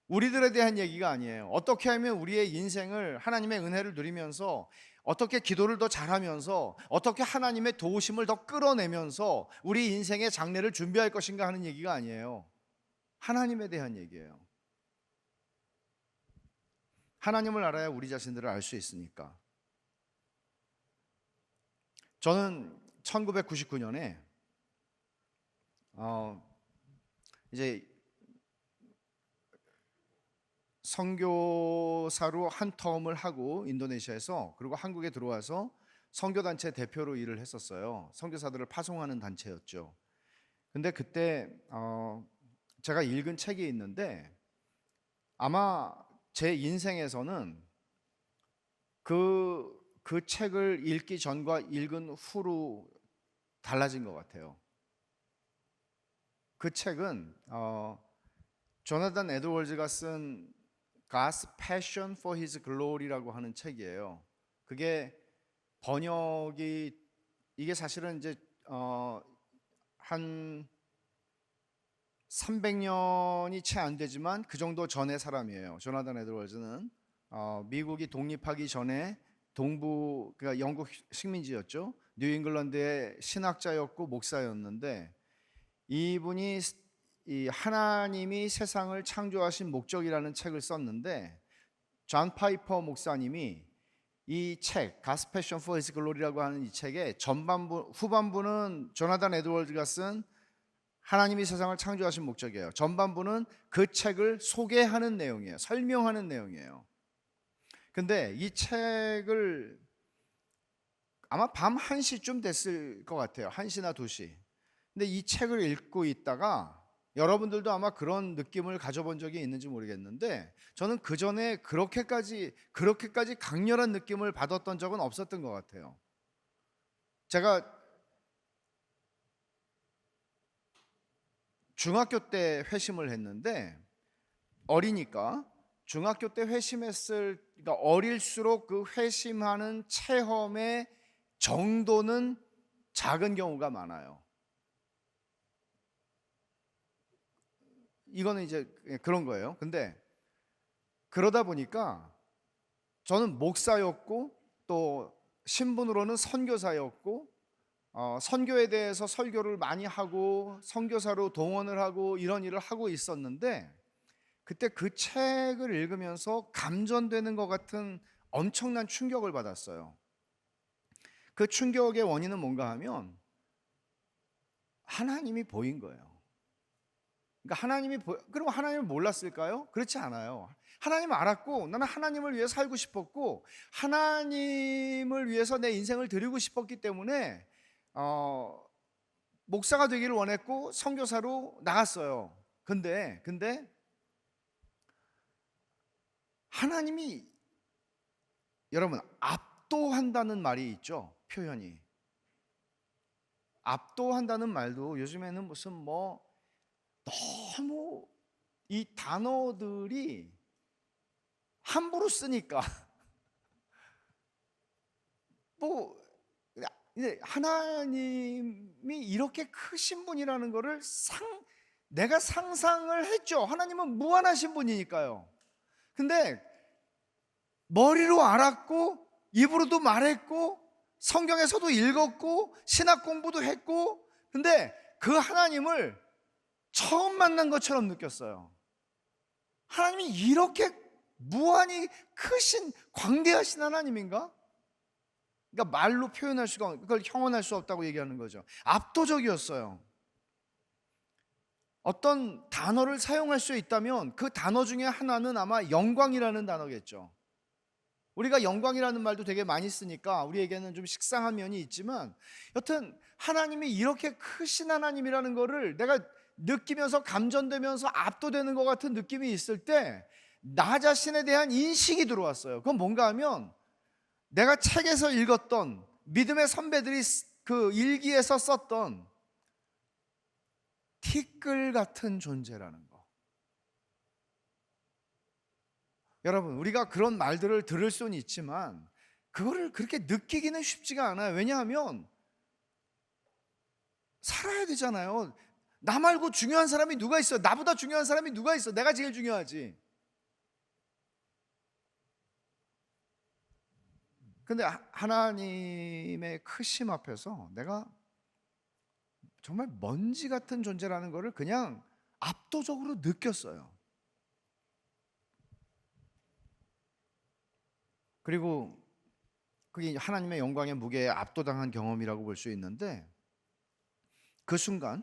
우리들에 대한 얘기가 아니에요. 어떻게 하면 우리의 인생을, 하나님의 은혜를 누리면서, 어떻게 기도를 더 잘하면서, 어떻게 하나님의 도우심을 더 끌어내면서 우리 인생의 장래를 준비할 것인가 하는 얘기가 아니에요. 하나님에 대한 얘기예요. 하나님을 알아야 우리 자신들을 알 수 있으니까. 저는 1999년에 이제 선교사로 한 텀을 하고 인도네시아에서, 그리고 한국에 들어와서 선교단체 대표로 일을 했었어요. 선교사들을 파송하는 단체였죠. 근데 그때 제가 읽은 책이 있는데, 아마 제 인생에서는 그 책을 읽기 전과 읽은 후로 달라진 것 같아요. 그 책은 조나단 에드워즈가 쓴 God's Passion for His Glory라고 하는 책이에요. 그게 번역이, 이게 사실은 이제 한 300년이 채 안 되지만 그 정도 전의 사람이에요. 조나단 에드워즈는 미국이 독립하기 전에 동부 그러니까 영국 식민지였죠. 뉴잉글랜드의 신학자였고 목사였는데 이분이 이 하나님이 세상을 창조하신 목적이라는 책을 썼는데 존 파이퍼 목사님이 이 책 God's Passion for His Glory라고 하는 이 책의 전반부 후반부는 조나단 에드워즈가 쓴 하나님이 세상을 창조하신 목적이에요. 전반부는 그 책을 소개하는 내용이에요. 설명하는 내용이에요. 근데 이 책을 아마 밤 1시쯤 됐을 것 같아요. 1시나 2시. 근데 이 책을 읽고 있다가 여러분들도 아마 그런 느낌을 가져본 적이 있는지 모르겠는데 저는 그 전에 그렇게까지 강렬한 느낌을 받았던 적은 없었던 것 같아요. 제가 중학교 때 회심을 했는데 어리니까 중학교 때 그러니까 어릴수록 그 회심하는 체험의 정도는 작은 경우가 많아요. 이거는 이제 그런 거예요. 근데 그러다 보니까 저는 목사였고 또 신분으로는 선교사였고 선교에 대해서 설교를 많이 하고 선교사로 동원을 하고 이런 일을 하고 있었는데 그때 그 책을 읽으면서 감전되는 것 같은 엄청난 충격을 받았어요. 그 충격의 원인은 뭔가 하면 하나님이 보인 거예요. 그러니까 그럼 하나님을 몰랐을까요? 그렇지 않아요. 하나님을 알았고 나는 하나님을 위해 살고 싶었고 하나님을 위해서 내 인생을 드리고 싶었기 때문에 목사가 되기를 원했고 선교사로 나갔어요. 근데 하나님이 여러분 압도한다는 말이 있죠. 표현이 압도한다는 말도 요즘에는 무슨 너무 이 단어들이 함부로 쓰니까 이제 하나님이 이렇게 크신 분이라는 거를 내가 상상을 했죠. 하나님은 무한하신 분이니까요. 근데 머리로 알았고 입으로도 말했고 성경에서도 읽었고 신학 공부도 했고 근데 그 하나님을 처음 만난 것처럼 느꼈어요. 하나님이 이렇게 무한히 크신 광대하신 하나님인가? 그러니까 말로 표현할 수가 그걸 형언할 수 없다고 얘기하는 거죠. 압도적이었어요. 어떤 단어를 사용할 수 있다면 그 단어 중에 하나는 아마 영광이라는 단어겠죠. 우리가 영광이라는 말도 되게 많이 쓰니까 우리에게는 좀 식상한 면이 있지만 여튼 하나님이 이렇게 크신 하나님이라는 거를 내가 느끼면서 감전되면서 압도되는 것 같은 느낌이 있을 때 나 자신에 대한 인식이 들어왔어요. 그건 뭔가 하면 내가 책에서 읽었던 믿음의 선배들이 그 일기에서 썼던 티끌 같은 존재라는 거. 여러분 우리가 그런 말들을 들을 수는 있지만 그거를 그렇게 느끼기는 쉽지가 않아요. 왜냐하면 살아야 되잖아요. 나 말고 중요한 사람이 누가 있어? 나보다 중요한 사람이 누가 있어? 내가 제일 중요하지. 근데 하나님의 크심 앞에서 내가 정말 먼지 같은 존재라는 것을 그냥 압도적으로 느꼈어요. 그리고 그게 하나님의 영광의 무게에 압도당한 경험이라고 볼 수 있는데 그 순간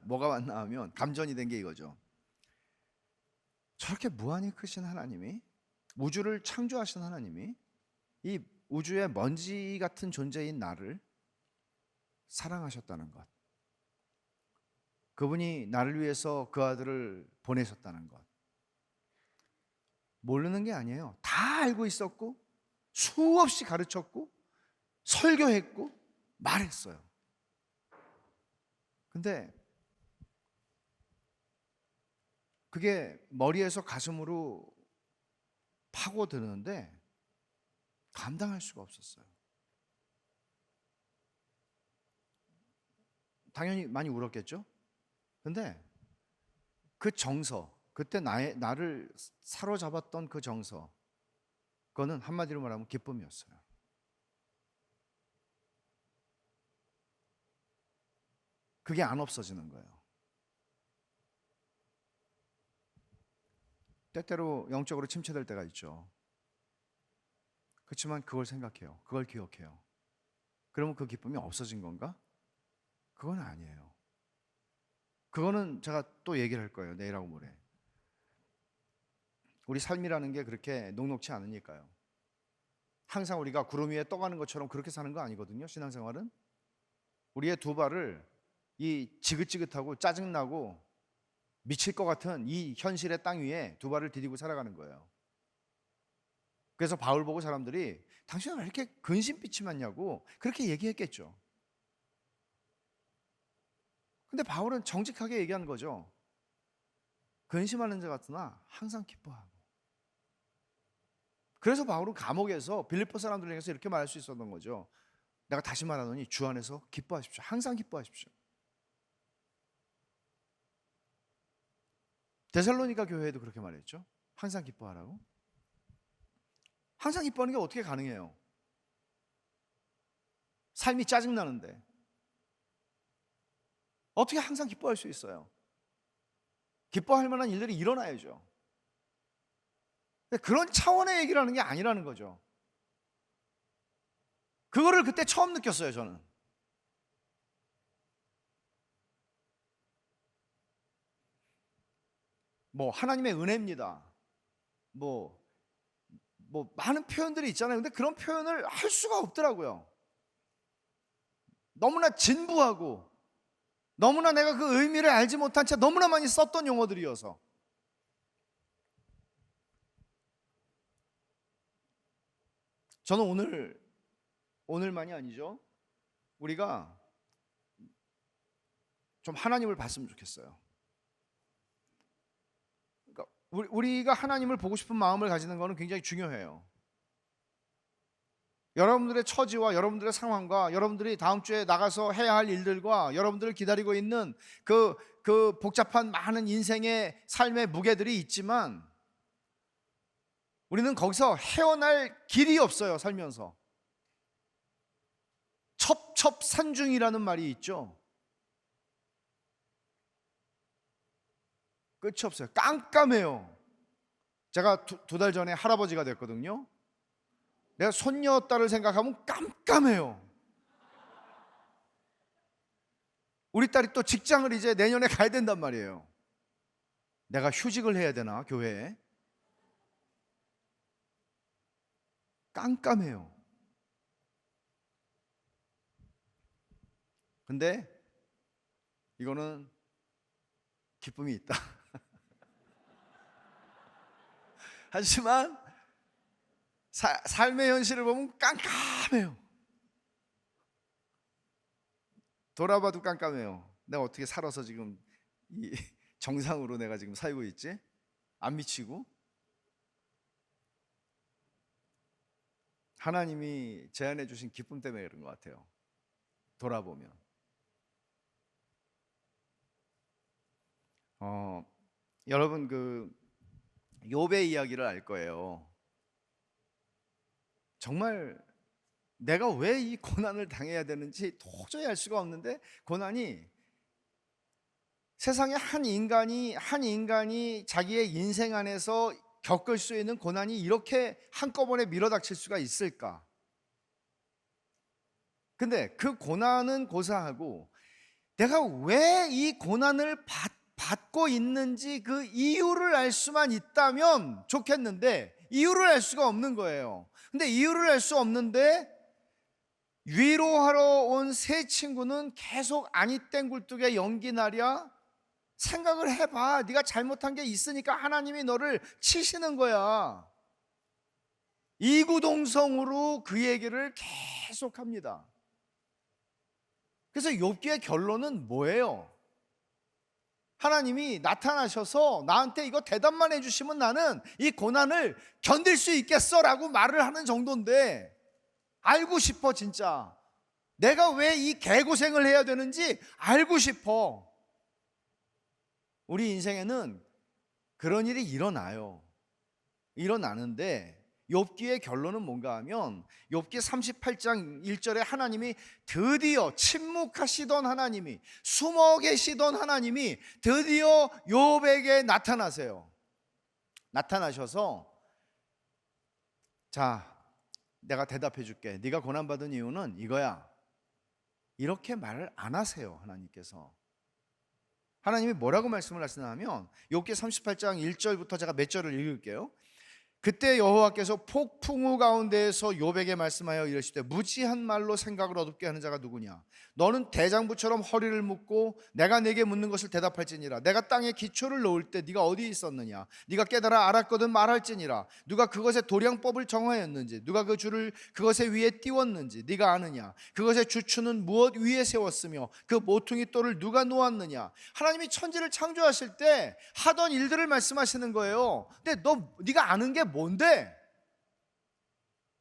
뭐가 왔나 하면 감전이 된 게 이거죠. 저렇게 무한히 크신 하나님이 우주를 창조하신 하나님이 이 우주의 먼지 같은 존재인 나를 사랑하셨다는 것, 그분이 나를 위해서 그 아들을 보내셨다는 것, 모르는 게 아니에요. 다 알고 있었고 수없이 가르쳤고 설교했고 말했어요. 근데 그게 머리에서 가슴으로 파고드는데 감당할 수가 없었어요. 당연히 많이 울었겠죠. 근데 그 정서, 그때 나를 사로잡았던 그 정서, 그거는 한마디로 말하면 기쁨이었어요. 그게 안 없어지는 거예요. 때때로 영적으로 침체될 때가 있죠. 그렇지만 그걸 생각해요. 그걸 기억해요. 그러면 그 기쁨이 없어진 건가? 그건 아니에요. 그거는 제가 또 얘기를 할 거예요. 내일하고 모레. 우리 삶이라는 게 그렇게 녹록치 않으니까요. 항상 우리가 구름 위에 떠가는 것처럼 그렇게 사는 거 아니거든요. 신앙생활은 우리의 두 발을 이 지긋지긋하고 짜증나고 미칠 것 같은 이 현실의 땅 위에 두 발을 디디고 살아가는 거예요. 그래서 바울 보고 사람들이 당신은 왜 이렇게 근심빛이 많냐고 그렇게 얘기했겠죠. 근데 바울은 정직하게 얘기하는 거죠. 근심하는 자 같으나 항상 기뻐하고. 그래서 바울은 감옥에서 빌립보 사람들을 향해서 이렇게 말할 수 있었던 거죠. 내가 다시 말하노니 주 안에서 기뻐하십시오. 항상 기뻐하십시오. 데살로니가 교회에도 그렇게 말했죠. 항상 기뻐하라고. 항상 기뻐하는 게 어떻게 가능해요? 삶이 짜증나는데 어떻게 항상 기뻐할 수 있어요? 기뻐할 만한 일들이 일어나야죠. 근데 그런 차원의 얘기를 하는 게 아니라는 거죠. 그거를 그때 처음 느꼈어요, 저는. 뭐 하나님의 은혜입니다. 뭐 많은 표현들이 있잖아요. 근데 그런 표현을 할 수가 없더라고요. 너무나 진부하고 너무나 내가 그 의미를 알지 못한 채 너무나 많이 썼던 용어들이어서. 저는 오늘만이 아니죠. 우리가 좀 하나님을 봤으면 좋겠어요. 그러니까 우리가 하나님을 보고 싶은 마음을 가지는 것은 굉장히 중요해요. 여러분들의 처지와 여러분들의 상황과 여러분들이 다음 주에 나가서 해야 할 일들과 여러분들을 기다리고 있는 그 복잡한 많은 인생의 삶의 무게들이 있지만 우리는 거기서 헤어날 길이 없어요. 살면서 첩첩산중이라는 말이 있죠. 끝이 없어요. 깜깜해요. 제가 두 달 전에 할아버지가 됐거든요. 내가 손녀딸을 생각하면 깜깜해요. 우리 딸이 또 직장을 이제 내년에 가야 된단 말이에요. 내가 휴직을 해야 되나 교회에? 깜깜해요. 근데 이거는 기쁨이 있다. 하지만 삶의 현실을 보면 깜깜해요. 돌아봐도 깜깜해요. 내가 어떻게 살아서 지금 이 정상으로 내가 지금 살고 있지? 안 미치고? 하나님이 제안해 주신 기쁨 때문에 그런 것 같아요. 돌아보면 여러분 그 욥의 이야기를 알 거예요. 정말 내가 왜 이 고난을 당해야 되는지 도저히 알 수가 없는데, 고난이 세상에 한 인간이 자기의 인생 안에서 겪을 수 있는 고난이 이렇게 한꺼번에 밀어닥칠 수가 있을까? 근데 그 고난은 고사하고 내가 왜 이 고난을 받고 있는지 그 이유를 알 수만 있다면 좋겠는데 이유를 알 수가 없는 거예요. 근데 이유를 알 수 없는데 위로하러 온 세 친구는 계속 아니 땡굴뚝에 연기 나랴 생각을 해봐. 네가 잘못한 게 있으니까 하나님이 너를 치시는 거야. 이구동성으로 그 얘기를 계속합니다. 그래서 욥기의 결론은 뭐예요? 하나님이 나타나셔서 나한테 이거 대답만 해주시면 나는 이 고난을 견딜 수 있겠어 라고 말을 하는 정도인데, 알고 싶어. 진짜 내가 왜 이 개고생을 해야 되는지 알고 싶어. 우리 인생에는 그런 일이 일어나요. 일어나는데 욥기의 결론은 뭔가 하면 욥기 38장 1절에 하나님이 드디어 침묵하시던 하나님이, 숨어 계시던 하나님이 드디어 욥에게 나타나세요. 나타나셔서 자, 내가 대답해 줄게. 네가 고난받은 이유는 이거야. 이렇게 말을 안 하세요. 하나님께서. 하나님이 뭐라고 말씀을 하시냐면 욥기 38장 1절부터 제가 몇 절을 읽을게요. 그때 여호와께서 폭풍우 가운데에서 욥에게 말씀하여 이르시되 무지한 말로 생각을 어둡게 하는 자가 누구냐? 너는 대장부처럼 허리를 묶고 내가 내게 묻는 것을 대답할지니라. 내가 땅에 기초를 놓을 때 네가 어디 있었느냐? 네가 깨달아 알았거든 말할지니라. 누가 그것의 도량법을 정하였는지, 누가 그 줄을 그것의 위에 띄웠는지 네가 아느냐? 그것의 주추는 무엇 위에 세웠으며 그 모퉁이 돌을 누가 놓았느냐? 하나님이 천지를 창조하실 때 하던 일들을 말씀하시는 거예요. 근데 네가 아는 게 뭔데?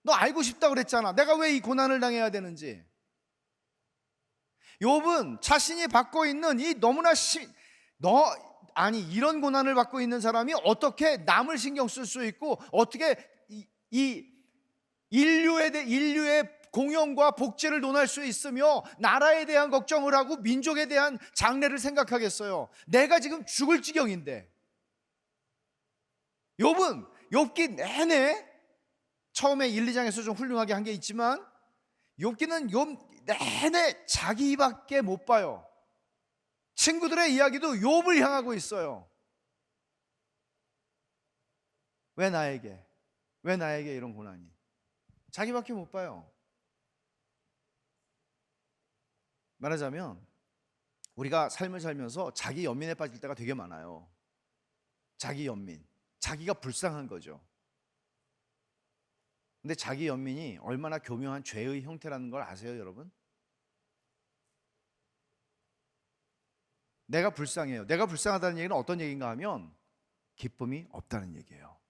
너 알고 싶다 그랬잖아. 내가 왜 이 고난을 당해야 되는지. 욥은 자신이 받고 있는 이 너무나 이런 고난을 받고 있는 사람이 어떻게 남을 신경 쓸 수 있고 어떻게 이 인류의 공영과 복지를 논할 수 있으며 나라에 대한 걱정을 하고 민족에 대한 장래를 생각하겠어요. 내가 지금 죽을 지경인데. 욥은 욥기 내내 처음에 1, 2장에서 좀 훌륭하게 한 게 있지만 욥기는 욥 내내 자기 밖에 못 봐요. 친구들의 이야기도 욥을 향하고 있어요. 왜 나에게 이런 고난이? 자기밖에 못 봐요. 말하자면 우리가 삶을 살면서 자기 연민에 빠질 때가 되게 많아요. 자기 연민, 자기가 불쌍한 거죠. 근데 자기 연민이 얼마나 교묘한 죄의 형태라는 걸 아세요, 여러분? 내가 불쌍해요. 내가 불쌍하다는 얘기는 어떤 얘기인가 하면 기쁨이 없다는 얘기예요.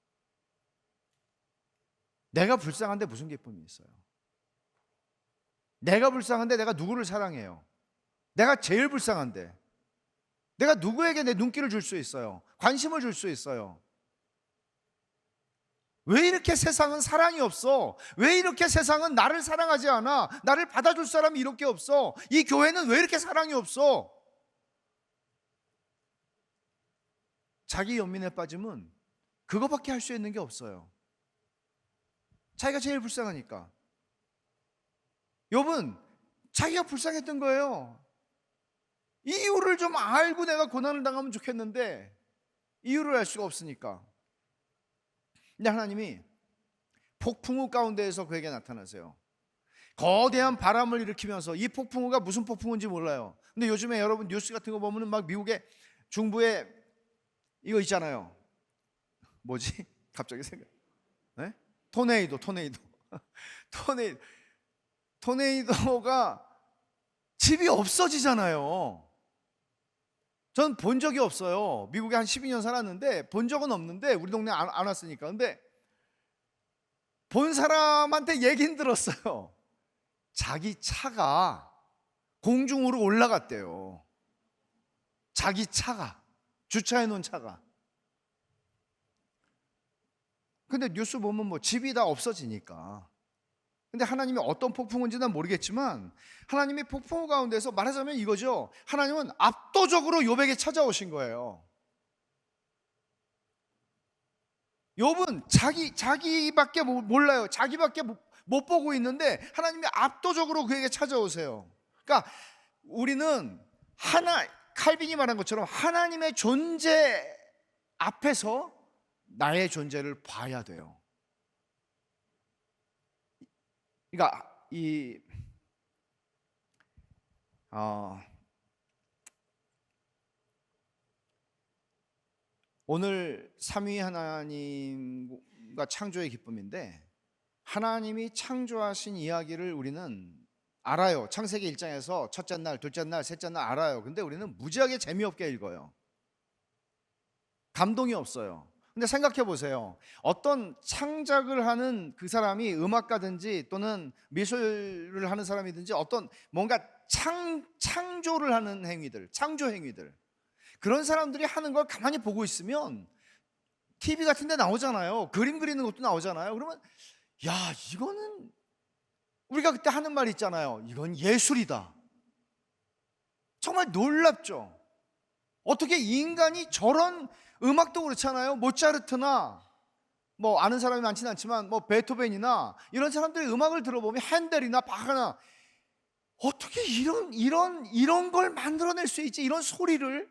내가 불쌍한데 무슨 기쁨이 있어요? 내가 불쌍한데 내가 누구를 사랑해요? 내가 제일 불쌍한데 내가 누구에게 내 눈길을 줄 수 있어요? 관심을 줄 수 있어요? 왜 이렇게 세상은 사랑이 없어? 왜 이렇게 세상은 나를 사랑하지 않아? 나를 받아줄 사람이 이렇게 없어? 이 교회는 왜 이렇게 사랑이 없어? 자기 연민에 빠지면 그거밖에 할 수 있는 게 없어요. 자기가 제일 불쌍하니까. 욥은 자기가 불쌍했던 거예요. 이유를 좀 알고 내가 고난을 당하면 좋겠는데 이유를 알 수가 없으니까. 근데 하나님이 폭풍우 가운데에서 그에게 나타나세요. 거대한 바람을 일으키면서 이 폭풍우가 무슨 폭풍우인지 몰라요. 근데 요즘에 여러분 뉴스 같은 거 보면은 막 미국의 중부에 이거 있잖아요. 뭐지? 갑자기 생각. 네? 토네이도가 집이 없어지잖아요. 전 본 적이 없어요. 미국에 한 12년 살았는데 본 적은 없는데 우리 동네 안 왔으니까. 근데 본 사람한테 얘기는 들었어요. 자기 차가 공중으로 올라갔대요. 자기 차가, 주차해 놓은 차가. 근데 뉴스 보면 뭐 집이 다 없어지니까. 근데 하나님이 어떤 폭풍인지는 모르겠지만 하나님이 폭풍 가운데서 말하자면 이거죠. 하나님은 압도적으로 욥에게 찾아오신 거예요. 욥은 자기밖에 몰라요. 자기밖에 못 보고 있는데 하나님이 압도적으로 그에게 찾아오세요. 그러니까 우리는 칼빈이 말한 것처럼 하나님의 존재 앞에서 나의 존재를 봐야 돼요. 그러니까 오늘 삼위 하나님과 창조의 기쁨인데 하나님이 창조하신 이야기를 우리는 알아요. 창세기 1장에서 첫째 날, 둘째 날, 셋째 날 알아요. 근데 우리는 무지하게 재미없게 읽어요. 감동이 없어요. 근데 생각해 보세요. 어떤 창작을 하는 그 사람이 음악가든지 또는 미술을 하는 사람이든지 어떤 뭔가 창조를 하는 행위들, 창조 행위들, 그런 사람들이 하는 걸 가만히 보고 있으면 TV 같은 데 나오잖아요. 그림 그리는 것도 나오잖아요. 그러면 야, 이거는 우리가 그때 하는 말 있잖아요. 이건 예술이다. 정말 놀랍죠. 어떻게 인간이 저런, 음악도 그렇잖아요. 모차르트나 뭐 아는 사람이 많지는 않지만 뭐 베토벤이나 이런 사람들의 음악을 들어보면, 핸델이나 바흐나, 어떻게 이런 걸 만들어낼 수 있지? 이런 소리를,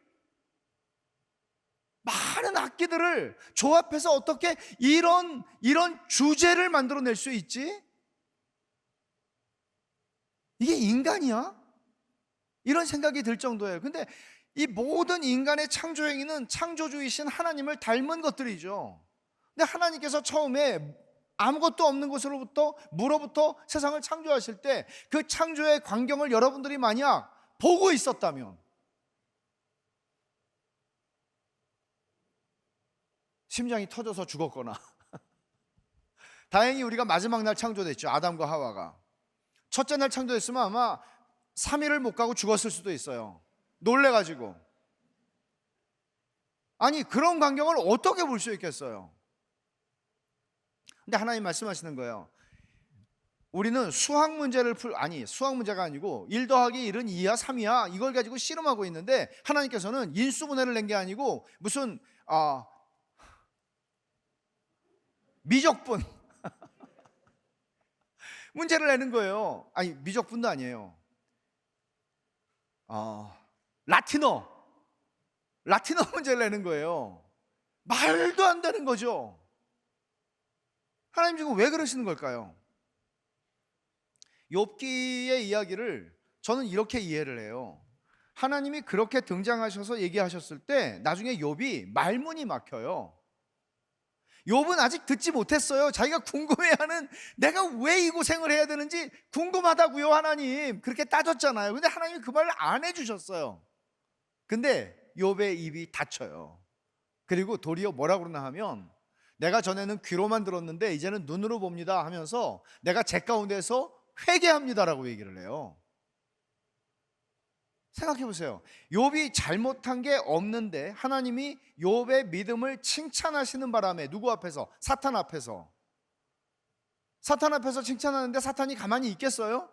많은 악기들을 조합해서 어떻게 이런 주제를 만들어낼 수 있지? 이게 인간이야? 이런 생각이 들 정도예요. 근데 이 모든 인간의 창조 행위는 창조주이신 하나님을 닮은 것들이죠. 근데 하나님께서 처음에 아무것도 없는 곳으로부터, 물로부터 세상을 창조하실 때 그 창조의 광경을 여러분들이 만약 보고 있었다면, 심장이 터져서 죽었거나 다행히 우리가 마지막 날 창조됐죠. 아담과 하와가. 첫째 날 창조됐으면 아마 3일을 못 가고 죽었을 수도 있어요. 놀래가지고. 아니, 그런 광경을 어떻게 볼 수 있겠어요? 근데 하나님 말씀하시는 거예요. 우리는 수학 문제를 수학 문제가 아니고 1 더하기 1은 2야 3이야 이걸 가지고 씨름하고 있는데, 하나님께서는 인수분해를 낸 게 아니고 무슨 미적분 문제를 내는 거예요. 아니, 미적분도 아니에요. 라틴어 문제를 내는 거예요. 말도 안 되는 거죠. 하나님 지금 왜 그러시는 걸까요? 욥기의 이야기를 저는 이렇게 이해를 해요. 하나님이 그렇게 등장하셔서 얘기하셨을 때 나중에 욥이 말문이 막혀요. 욥은 아직 듣지 못했어요. 자기가 궁금해하는, 내가 왜 이 고생을 해야 되는지 궁금하다고요. 하나님 그렇게 따졌잖아요. 근데 하나님이 그 말을 안 해주셨어요. 근데 욥의 입이 닫혀요. 그리고 도리어 뭐라 그러나 하면, 내가 전에는 귀로만 들었는데 이제는 눈으로 봅니다 하면서 내가 제 가운데서 회개합니다라고 얘기를 해요. 생각해 보세요. 욥이 잘못한 게 없는데 하나님이 욥의 믿음을 칭찬하시는 바람에, 누구 앞에서? 사탄 앞에서. 사탄 앞에서 칭찬하는데 사탄이 가만히 있겠어요?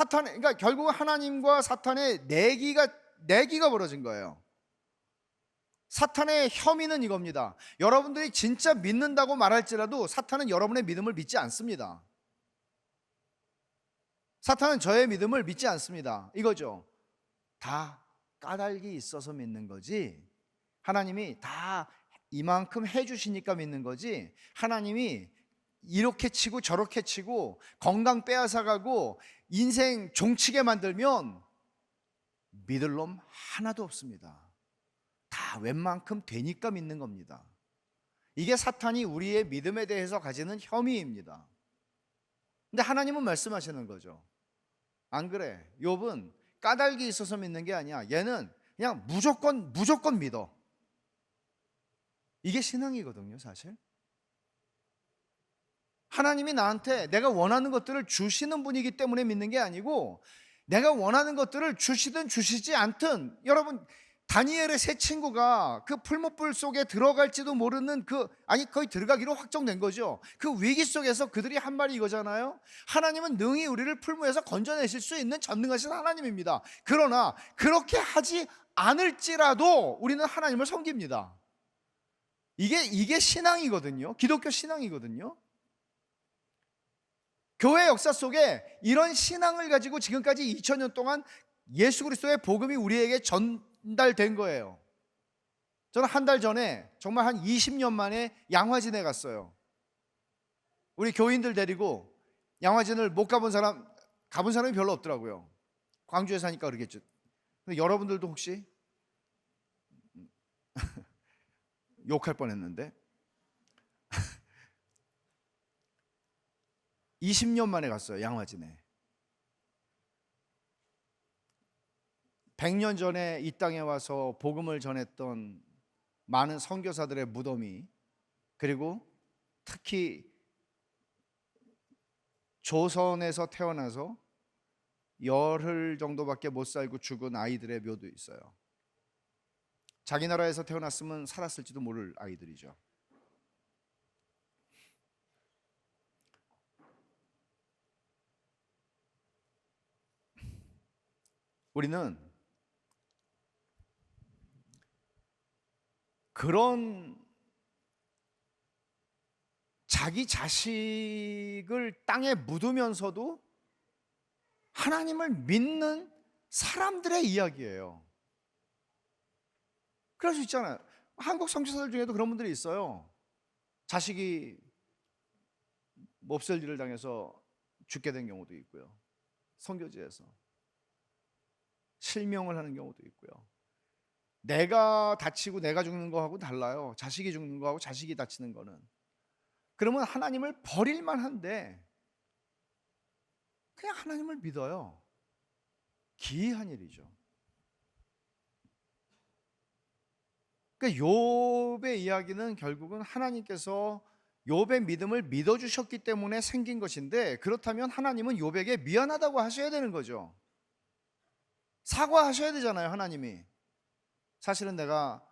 그러니까 결국 하나님과 사탄의 내기가 벌어진 거예요. 사탄의 혐의는 이겁니다. 여러분들이 진짜 믿는다고 말할지라도 사탄은 여러분의 믿음을 믿지 않습니다. 사탄은 저의 믿음을 믿지 않습니다. 이거죠. 다 까닭이 있어서 믿는 거지, 하나님이 다 이만큼 해주시니까 믿는 거지, 하나님이 이렇게 치고 저렇게 치고 건강 빼앗아가고 인생 종치게 만들면 믿을 놈 하나도 없습니다. 다 웬만큼 되니까 믿는 겁니다. 이게 사탄이 우리의 믿음에 대해서 가지는 혐의입니다. 근데 하나님은 말씀하시는 거죠. 안 그래. 욥은 까닭이 있어서 믿는 게 아니야. 얘는 그냥 무조건 믿어. 이게 신앙이거든요, 사실. 하나님이 나한테 내가 원하는 것들을 주시는 분이기 때문에 믿는 게 아니고, 내가 원하는 것들을 주시든 주시지 않든, 여러분, 다니엘의 세 친구가 그 풀무불 속에 들어갈지도 모르는 거의 들어가기로 확정된 거죠. 그 위기 속에서 그들이 한 말이 이거잖아요. 하나님은 능히 우리를 풀무에서 건져내실 수 있는 전능하신 하나님입니다. 그러나 그렇게 하지 않을지라도 우리는 하나님을 섬깁니다. 이게 신앙이거든요. 기독교 신앙이거든요. 교회 역사 속에 이런 신앙을 가지고 지금까지 2000년 동안 예수 그리스도의 복음이 우리에게 전달된 거예요. 저는 한 달 전에 정말 한 20년 만에 양화진에 갔어요. 우리 교인들 데리고 양화진을 못 가본 사람이 별로 없더라고요. 광주에 사니까 그러겠죠. 근데 여러분들도 혹시 욕할 뻔했는데 20년 만에 갔어요, 양화진에. 100년 전에 이 땅에 와서 복음을 전했던 많은 선교사들의 무덤이, 그리고 특히 조선에서 태어나서 열흘 정도밖에 못 살고 죽은 아이들의 묘도 있어요. 자기 나라에서 태어났으면 살았을지도 모를 아이들이죠. 우리는 그런 자기 자식을 땅에 묻으면서도 하나님을 믿는 사람들의 이야기예요. 그럴 수 있잖아요. 한국 선교사들 중에도 그런 분들이 있어요. 자식이 몹쓸 일을 당해서 죽게 된 경우도 있고요. 선교지에서 실명을 하는 경우도 있고요. 내가 다치고 내가 죽는 거하고 달라요. 자식이 죽는 거하고 자식이 다치는 거는. 그러면 하나님을 버릴 만한데 그냥 하나님을 믿어요. 기이한 일이죠. 그러니까 욥의 이야기는 결국은 하나님께서 욥의 믿음을 믿어주셨기 때문에 생긴 것인데, 그렇다면 하나님은 욥에게 미안하다고 하셔야 되는 거죠. 사과하셔야 되잖아요. 하나님이 사실은 내가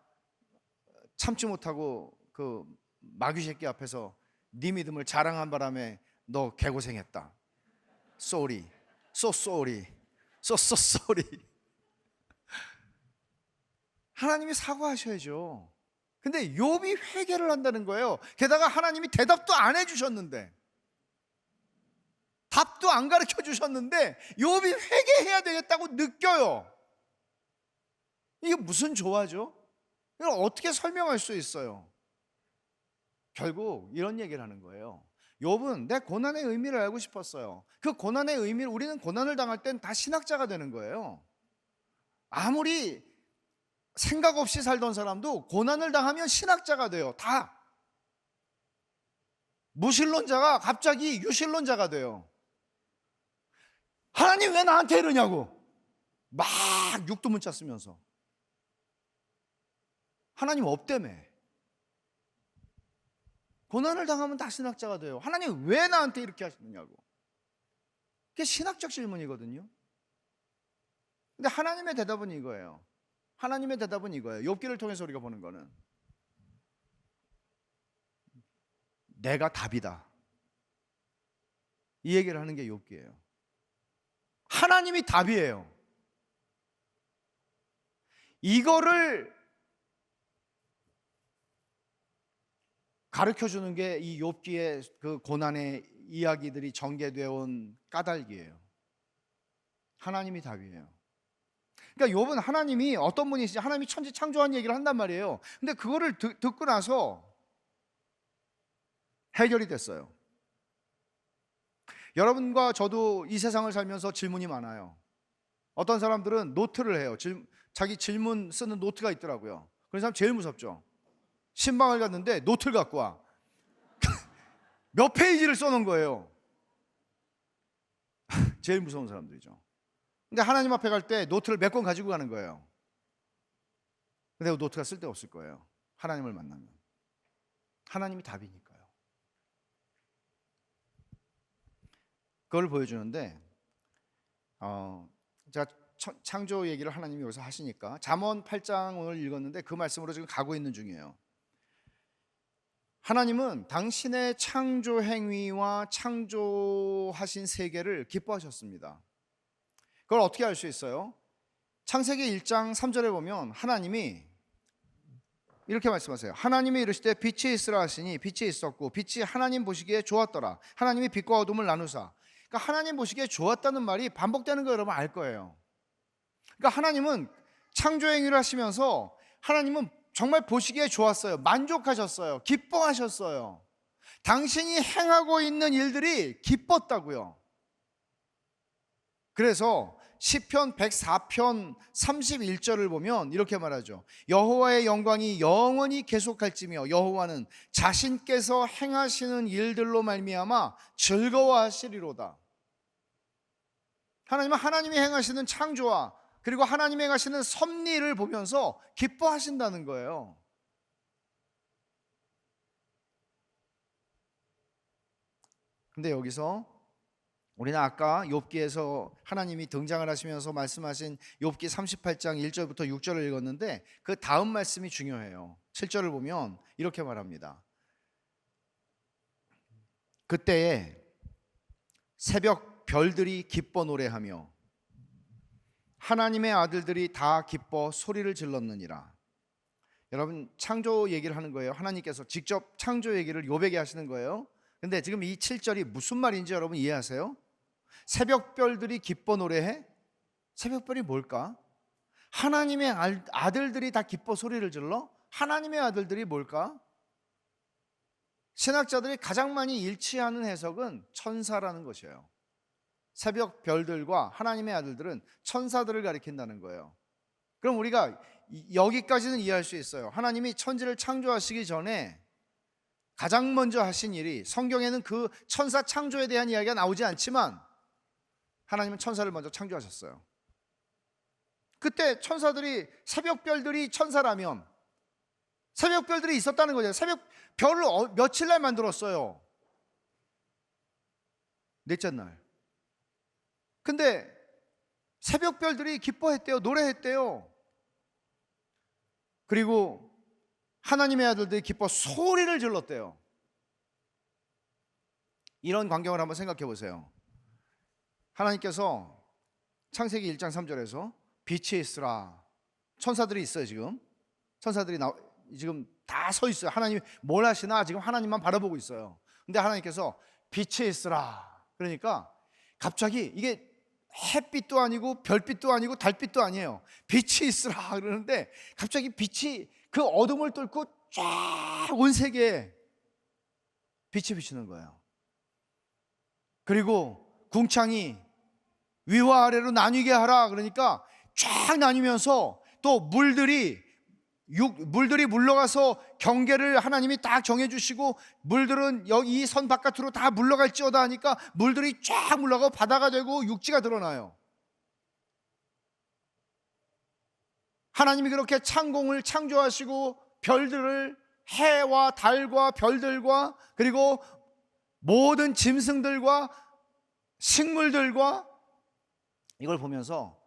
참지 못하고 그 마귀 새끼 앞에서 네 믿음을 자랑한 바람에 너 개고생했다. Sorry, so sorry, so sorry. 하나님이 사과하셔야죠. 근데 욥이 회개를 한다는 거예요. 게다가 하나님이 대답도 안 해주셨는데, 답도 안 가르쳐 주셨는데 욥이 회개해야 되겠다고 느껴요. 이게 무슨 조화죠? 이걸 어떻게 설명할 수 있어요? 결국 이런 얘기를 하는 거예요. 욥은 내 고난의 의미를 알고 싶었어요. 그 고난의 의미를, 우리는 고난을 당할 땐 다 신학자가 되는 거예요. 아무리 생각 없이 살던 사람도 고난을 당하면 신학자가 돼요. 다. 무신론자가 갑자기 유신론자가 돼요. 하나님 왜 나한테 이러냐고 막 육두문자 쓰면서. 하나님 없다며. 고난을 당하면 다 신학자가 돼요. 하나님 왜 나한테 이렇게 하시느냐고. 그게 신학적 질문이거든요. 근데 하나님의 대답은 이거예요. 하나님의 대답은 이거예요. 욥기를 통해서 우리가 보는 거는 내가 답이다, 이 얘기를 하는 게 욥기예요. 하나님이 답이에요. 이거를 가르쳐 주는 게 이 욥기의 그 고난의 이야기들이 전개되어 온 까닭이에요. 하나님이 답이에요. 그러니까 욥은 하나님이 어떤 분이시지, 하나님이 천지 창조한 얘기를 한단 말이에요. 근데 그거를 듣고 나서 해결이 됐어요. 여러분과 저도 이 세상을 살면서 질문이 많아요. 어떤 사람들은 노트를 해요. 자기 질문 쓰는 노트가 있더라고요. 그런 사람 제일 무섭죠. 신방을 갔는데 노트를 갖고 와. 몇 페이지를 써놓은 거예요. 제일 무서운 사람들이죠. 근데 하나님 앞에 갈 때 노트를 몇 권 가지고 가는 거예요. 근데 그 노트가 쓸데없을 거예요. 하나님을 만나면. 하나님이 답이니까요. 그걸 보여주는데, 제가 창조 얘기를 하나님이 여기서 하시니까 잠언 8장 오늘 읽었는데 그 말씀으로 지금 가고 있는 중이에요. 하나님은 당신의 창조 행위와 창조하신 세계를 기뻐하셨습니다. 그걸 어떻게 알 수 있어요? 창세기 1장 3절에 보면 하나님이 이렇게 말씀하세요. 하나님이 이르시되 빛이 있으라 하시니 빛이 있었고 빛이 하나님 보시기에 좋았더라. 하나님이 빛과 어둠을 나누사. 그러니까 하나님 보시기에 좋았다는 말이 반복되는 거 여러분 알 거예요. 그러니까 하나님은 창조 행위를 하시면서 하나님은 정말 보시기에 좋았어요. 만족하셨어요. 기뻐하셨어요. 당신이 행하고 있는 일들이 기뻤다고요. 그래서 시편 104편 31절을 보면 이렇게 말하죠. 여호와의 영광이 영원히 계속할지며 여호와는 자신께서 행하시는 일들로 말미암아 즐거워하시리로다. 하나님은 하나님이 행하시는 창조와 그리고 하나님이 행하시는 섭리를 보면서 기뻐하신다는 거예요. 근데 여기서 우리는 아까 욥기에서 하나님이 등장을 하시면서 말씀하신 욥기 38장 1절부터 6절을 읽었는데 그 다음 말씀이 중요해요. 7절을 보면 이렇게 말합니다. 그때에 새벽 별들이 기뻐 노래하며 하나님의 아들들이 다 기뻐 소리를 질렀느니라. 여러분, 창조 얘기를 하는 거예요. 하나님께서 직접 창조 얘기를 욥에게 하시는 거예요. 근데 지금 이 7절이 무슨 말인지 여러분 이해하세요? 새벽별들이 기뻐 노래해? 새벽별이 뭘까? 하나님의 아들들이 다 기뻐 소리를 질러? 하나님의 아들들이 뭘까? 신학자들이 가장 많이 일치하는 해석은 천사라는 것이에요. 새벽 별들과 하나님의 아들들은 천사들을 가리킨다는 거예요. 그럼 우리가 여기까지는 이해할 수 있어요. 하나님이 천지를 창조하시기 전에 가장 먼저 하신 일이, 성경에는 그 천사 창조에 대한 이야기가 나오지 않지만 하나님은 천사를 먼저 창조하셨어요. 그때 천사들이, 새벽별들이 천사라면 새벽별들이 있었다는 거죠. 새벽별을 며칠 날 만들었어요? 넷째 날. 근데 새벽별들이 기뻐했대요. 노래했대요. 그리고 하나님의 아들들이 기뻐 소리를 질렀대요. 이런 광경을 한번 생각해 보세요. 하나님께서 창세기 1장 3절에서 빛이 있으라. 천사들이 있어요. 지금 천사들이 지금 다 서 있어요. 하나님이 뭘 하시나 지금 하나님만 바라보고 있어요. 근데 하나님께서 빛이 있으라 그러니까 갑자기 이게 햇빛도 아니고 별빛도 아니고 달빛도 아니에요. 빛이 있으라 그러는데 갑자기 빛이 그 어둠을 뚫고 쫙 온 세계에 빛이 비치는 거예요. 그리고 궁창이 위와 아래로 나뉘게 하라 그러니까 쫙 나뉘면서 또 물들이 물러가서 경계를 하나님이 딱 정해주시고 물들은 여기 이 선 바깥으로 다 물러갈지어다 하니까 물들이 쫙 물러가고 바다가 되고 육지가 드러나요. 하나님이 그렇게 창공을 창조하시고 별들을, 해와 달과 별들과 그리고 모든 짐승들과 식물들과 이걸 보면서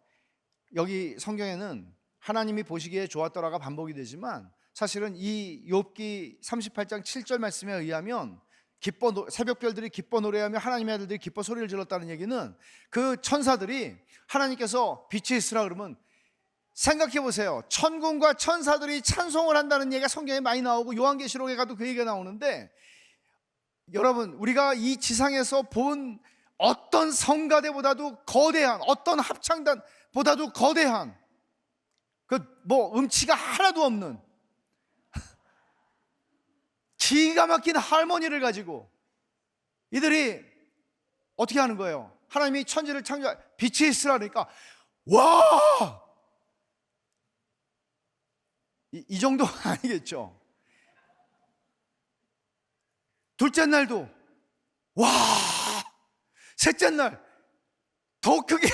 여기 성경에는 하나님이 보시기에 좋았더라가 반복이 되지만 사실은 이 욥기 38장 7절 말씀에 의하면 새벽별들이 기뻐 노래하며 하나님의 아들들이 기뻐 소리를 질렀다는 얘기는 그 천사들이 하나님께서 빛이 있으라 그러면 생각해 보세요. 천군과 천사들이 찬송을 한다는 얘기가 성경에 많이 나오고 요한계시록에 가도 그 얘기가 나오는데 여러분, 우리가 이 지상에서 본 어떤 성가대보다도 거대한, 어떤 합창단보다도 거대한 음치가 하나도 없는 기가 막힌 하모니를 가지고 이들이 어떻게 하는 거예요? 하나님이 천지를 창조, 빛이 있으라 그러니까 와! 이 정도 아니겠죠? 둘째 날도 와! 셋째 날 더 크게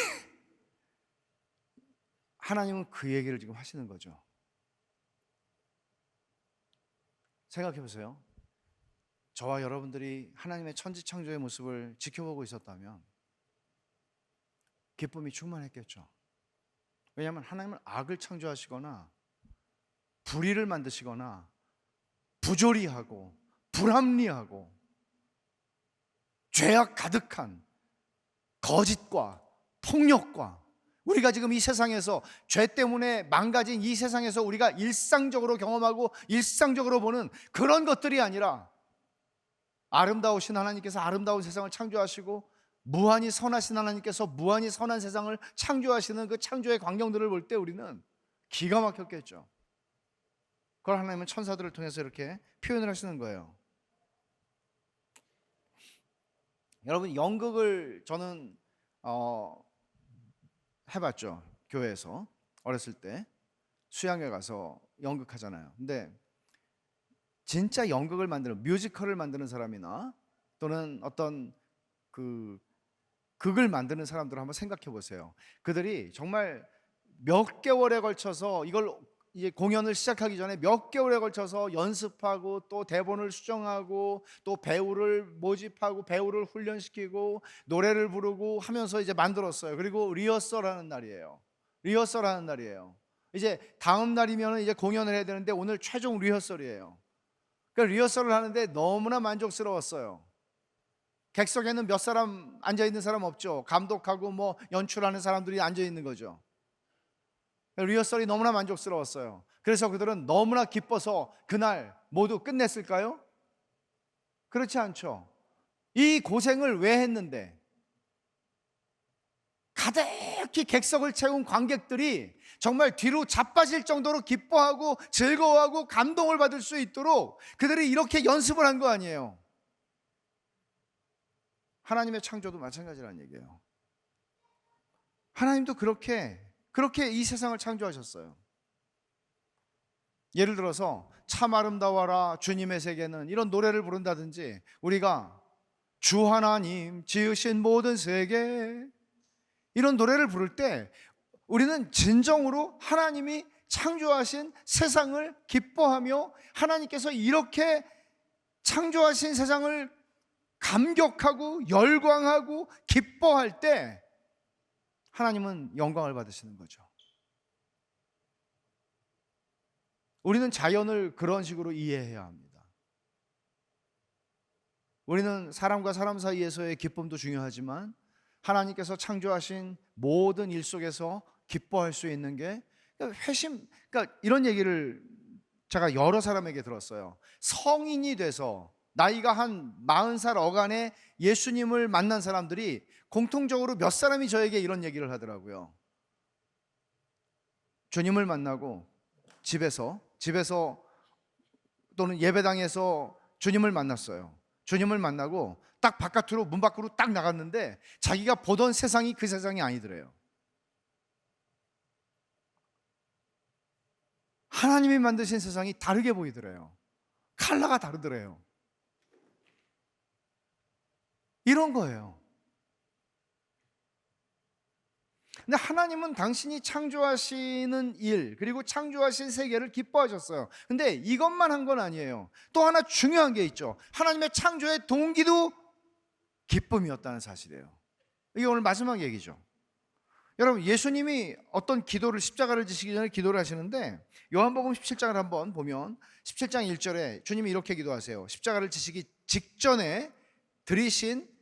하나님은 그 얘기를 지금 하시는 거죠. 생각해 보세요. 저와 여러분들이 하나님의 천지창조의 모습을 지켜보고 있었다면 기쁨이 충만했겠죠. 왜냐하면 하나님은 악을 창조하시거나 불의를 만드시거나 부조리하고 불합리하고 죄악 가득한 거짓과 폭력과 우리가 지금 이 세상에서 죄 때문에 망가진 이 세상에서 우리가 일상적으로 경험하고 일상적으로 보는 그런 것들이 아니라 아름다우신 하나님께서 아름다운 세상을 창조하시고 무한히 선하신 하나님께서 무한히 선한 세상을 창조하시는 그 창조의 광경들을 볼 때 우리는 기가 막혔겠죠. 그걸 하나님은 천사들을 통해서 이렇게 표현을 하시는 거예요. 여러분, 연극을 저는 해봤죠. 교회에서 어렸을 때 수양회 가서 연극하잖아요. 근데 진짜 연극을 만드는, 뮤지컬을 만드는 사람이나 또는 어떤 극을 만드는 사람들을 한번 생각해 보세요. 그들이 정말 몇 개월에 걸쳐서 이걸 이제 공연을 시작하기 전에 몇 개월에 걸쳐서 연습하고 또 대본을 수정하고 또 배우를 모집하고 배우를 훈련시키고 노래를 부르고 하면서 이제 만들었어요. 그리고 리허설하는 날이에요. 리허설하는 날이에요. 이제 다음 날이면 이제 공연을 해야 되는데 오늘 최종 리허설이에요. 그러니까 리허설을 하는데 너무나 만족스러웠어요. 객석에는 몇 사람 앉아 있는 사람 없죠. 감독하고 뭐 연출하는 사람들이 앉아 있는 거죠. 리허설이 너무나 만족스러웠어요. 그래서 그들은 너무나 기뻐서 그날 모두 끝냈을까요? 그렇지 않죠. 이 고생을 왜 했는데? 가득히 객석을 채운 관객들이 정말 뒤로 자빠질 정도로 기뻐하고 즐거워하고 감동을 받을 수 있도록 그들이 이렇게 연습을 한 거 아니에요. 하나님의 창조도 마찬가지라는 얘기예요. 하나님도 그렇게 이 세상을 창조하셨어요. 예를 들어서 참 아름다워라 주님의 세계는 이런 노래를 부른다든지, 우리가 주 하나님 지으신 모든 세계 이런 노래를 부를 때 우리는 진정으로 하나님이 창조하신 세상을 기뻐하며 하나님께서 이렇게 창조하신 세상을 감격하고 열광하고 기뻐할 때 하나님은 영광을 받으시는 거죠. 우리는 자연을 그런 식으로 이해해야 합니다. 우리는 사람과 사람 사이에서의 기쁨도 중요하지만 하나님께서 창조하신 모든 일 속에서 기뻐할 수 있는 게 회심, 그러니까 이런 얘기를 제가 여러 사람에게 들었어요. 성인이 돼서 나이가 한 40살 어간에 예수님을 만난 사람들이 공통적으로 몇 사람이 저에게 이런 얘기를 하더라고요. 주님을 만나고 집에서 또는 예배당에서 주님을 만났어요. 주님을 만나고 딱 바깥으로, 문 밖으로 딱 나갔는데 자기가 보던 세상이 그 세상이 아니더래요. 하나님이 만드신 세상이 다르게 보이더래요. 컬러가 다르더래요. 이런 거예요. 근데 하나님은 당신이 창조하시는 일, 그리고 창조하신 세계를 기뻐하셨어요. 근데 이것만 한 건 아니에요. 또 하나 중요한 게 있죠. 하나님의 창조의 동기도 기쁨이었다는 사실이에요. 이게 오늘 마지막 얘기죠. 여러분, 예수님이 어떤 기도를, 십자가를 지시기 전에 기도를 하시는데 요한복음 17장을 한번 보면 17장 1절에 주님이 이렇게 기도하세요. 십자가를 지시기 직전에 드리신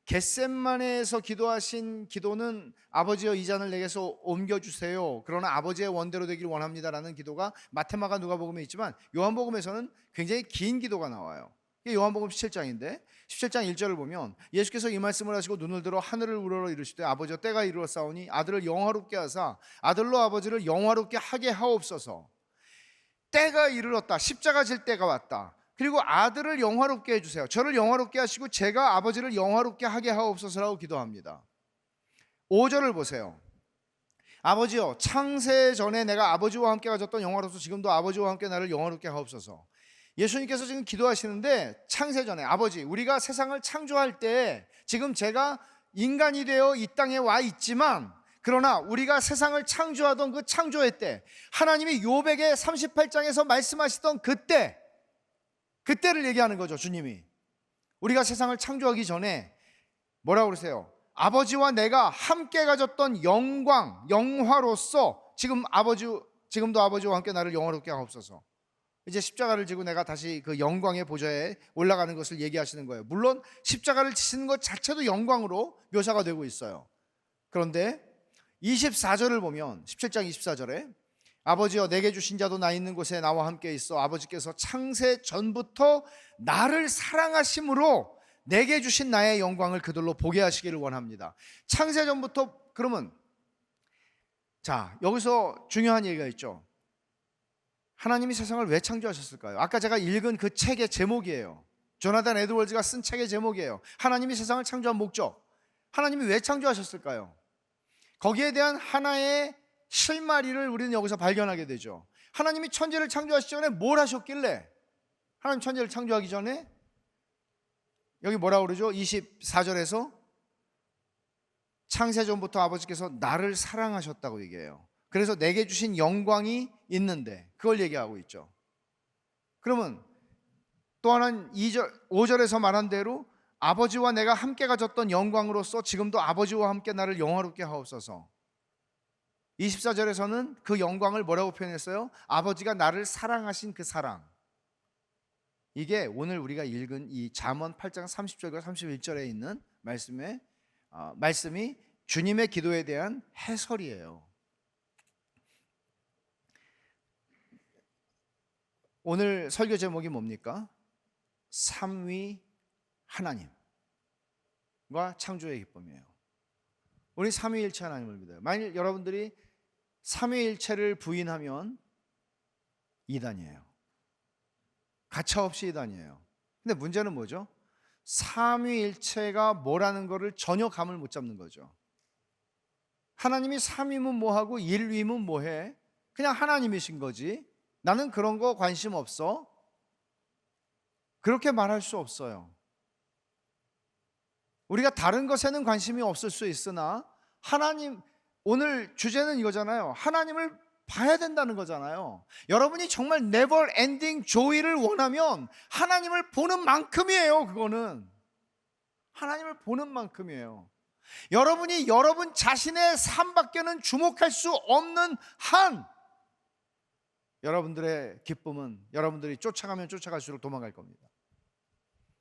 겟셋마네에서 기도하신 기도는 아버지여 이 잔을 내게서 옮겨주세요, 그러나 아버지의 원대로 되길 원합니다라는 기도가 마태마가 누가복음에 있지만 요한복음에서는 굉장히 긴 기도가 나와요. 이게 요한복음 17장인데 17장 1절을 보면 예수께서 이 말씀을 하시고 눈을 들어 하늘을 우러러 이르시되 아버지여 때가 이르렀사오니 아들을 영화롭게 하사 아들로 아버지를 영화롭게 하게 하옵소서. 때가 이르렀다, 십자가 질 때가 왔다. 그리고 아들을 영화롭게 해주세요. 저를 영화롭게 하시고 제가 아버지를 영화롭게 하게 하옵소서라고 기도합니다. 5절을 보세요. 아버지여 창세 전에 내가 아버지와 함께 가졌던 영화로서 지금도 아버지와 함께 나를 영화롭게 하옵소서. 예수님께서 지금 기도하시는데 창세 전에, 아버지, 우리가 세상을 창조할 때 지금 제가 인간이 되어 이 땅에 와 있지만, 그러나 우리가 세상을 창조하던 그 창조의 때, 하나님이 욥에게 38장에서 말씀하시던 그때를 얘기하는 거죠. 주님이 우리가 세상을 창조하기 전에 뭐라고 그러세요? 아버지와 내가 함께 가졌던 영광, 영화로서 지금도 아버지와 함께 나를 영화롭게 하옵소서. 이제 십자가를 지고 내가 다시 그 영광의 보좌에 올라가는 것을 얘기하시는 거예요. 물론 십자가를 지시는 것 자체도 영광으로 묘사가 되고 있어요. 그런데 24절을 보면 17장 24절에 아버지여 내게 주신 자도 나 있는 곳에 나와 함께 있어 아버지께서 창세 전부터 나를 사랑하심으로 내게 주신 나의 영광을 그들로 보게 하시기를 원합니다. 창세 전부터, 그러면 자, 여기서 중요한 얘기가 있죠. 하나님이 세상을 왜 창조하셨을까요? 아까 제가 읽은 그 책의 제목이에요. 조나단 에드워즈가 쓴 책의 제목이에요. 하나님이 세상을 창조한 목적. 하나님이 왜 창조하셨을까요? 거기에 대한 하나의 실마리를 우리는 여기서 발견하게 되죠. 하나님이 천지를 창조하시기 전에 뭘 하셨길래? 하나님 천지를 창조하기 전에 여기 뭐라고 그러죠? 24절에서 창세 전부터 아버지께서 나를 사랑하셨다고 얘기해요. 그래서 내게 주신 영광이 있는데 그걸 얘기하고 있죠. 그러면 또 하나는 5절에서 말한 대로 아버지와 내가 함께 가졌던 영광으로서 지금도 아버지와 함께 나를 영화롭게 하옵소서. 24절에서는 그 영광을 뭐라고 표현했어요? 아버지가 나를 사랑하신 그 사랑. 이게 오늘 우리가 읽은 이 잠언 8장 30절과 31절에 있는 말씀이 주님의 기도에 대한 해설이에요. 오늘 설교 제목이 뭡니까? 삼위 하나님과 창조의 기쁨이에요. 우리 삼위일체 하나님을 믿어요. 만일 여러분들이 삼위일체를 부인하면 이단이에요. 가차없이 이단이에요. 근데 문제는 뭐죠? 삼위일체가 뭐라는 거를 전혀 감을 못 잡는 거죠. 하나님이 삼위면 뭐하고 일위면 뭐해? 그냥 하나님이신 거지. 나는 그런 거 관심 없어. 그렇게 말할 수 없어요. 우리가 다른 것에는 관심이 없을 수 있으나 하나님, 오늘 주제는 이거잖아요. 하나님을 봐야 된다는 거잖아요. 여러분이 정말 never ending joy를 원하면 하나님을 보는 만큼이에요. 그거는 하나님을 보는 만큼이에요. 여러분이 여러분 자신의 삶밖에는 주목할 수 없는 한 여러분들의 기쁨은 여러분들이 쫓아가면 쫓아갈수록 도망갈 겁니다.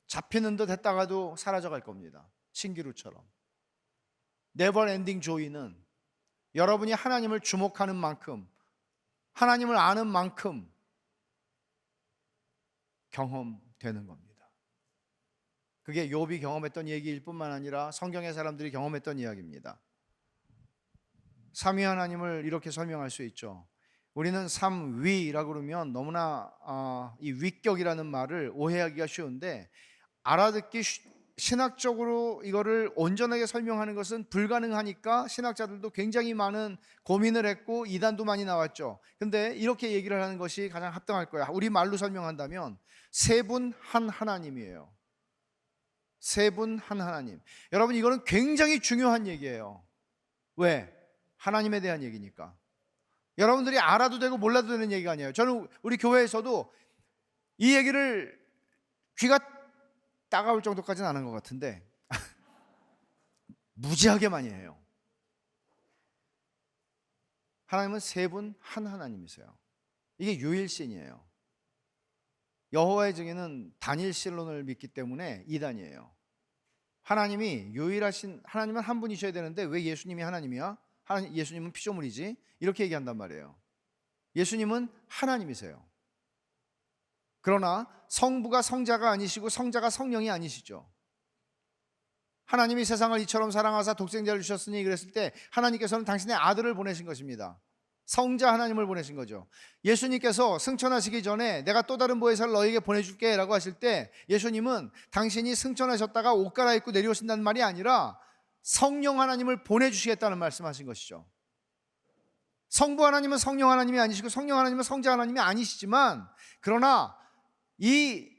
잡히는 듯 했다가도 사라져갈 겁니다. 신기루처럼. never ending joy는 여러분이 하나님을 주목하는 만큼, 하나님을 아는 만큼 경험되는 겁니다. 그게 욥이 경험했던 얘기일 뿐만 아니라 성경의 사람들이 경험했던 이야기입니다. 삼위 하나님을 이렇게 설명할 수 있죠. 우리는 삼위라고 그러면 너무나 이 위격이라는 말을 오해하기가 쉬운데, 알아듣기 신학적으로 이거를 온전하게 설명하는 것은 불가능하니까 신학자들도 굉장히 많은 고민을 했고 이단도 많이 나왔죠. 근데 이렇게 얘기를 하는 것이 가장 합당할 거야. 우리 말로 설명한다면 세 분 한 하나님이에요. 세 분 한 하나님. 여러분, 이거는 굉장히 중요한 얘기예요. 왜? 하나님에 대한 얘기니까. 여러분들이 알아도 되고 몰라도 되는 얘기가 아니에요. 저는 우리 교회에서도 이 얘기를 귀가 따가울 정도까지는 안 한 것 같은데 무지하게 많이 해요. 하나님은 세 분 한 하나님이세요. 이게 유일신이에요. 여호와의 증인은 단일신론을 믿기 때문에 이단이에요. 하나님이 유일하신, 하나님은 한 분이셔야 되는데 왜 예수님이 하나님이야? 예수님은 피조물이지? 이렇게 얘기한단 말이에요. 예수님은 하나님이세요. 그러나 성부가 성자가 아니시고 성자가 성령이 아니시죠. 하나님이 세상을 이처럼 사랑하사 독생자를 주셨으니 그랬을 때 하나님께서는 당신의 아들을 보내신 것입니다. 성자 하나님을 보내신 거죠. 예수님께서 승천하시기 전에 내가 또 다른 보혜사를 너에게 보내줄게 라고 하실 때 예수님은 당신이 승천하셨다가 옷 갈아입고 내려오신다는 말이 아니라 성령 하나님을 보내주시겠다는 말씀하신 것이죠. 성부 하나님은 성령 하나님이 아니시고 성령 하나님은 성자 하나님이 아니시지만, 그러나 이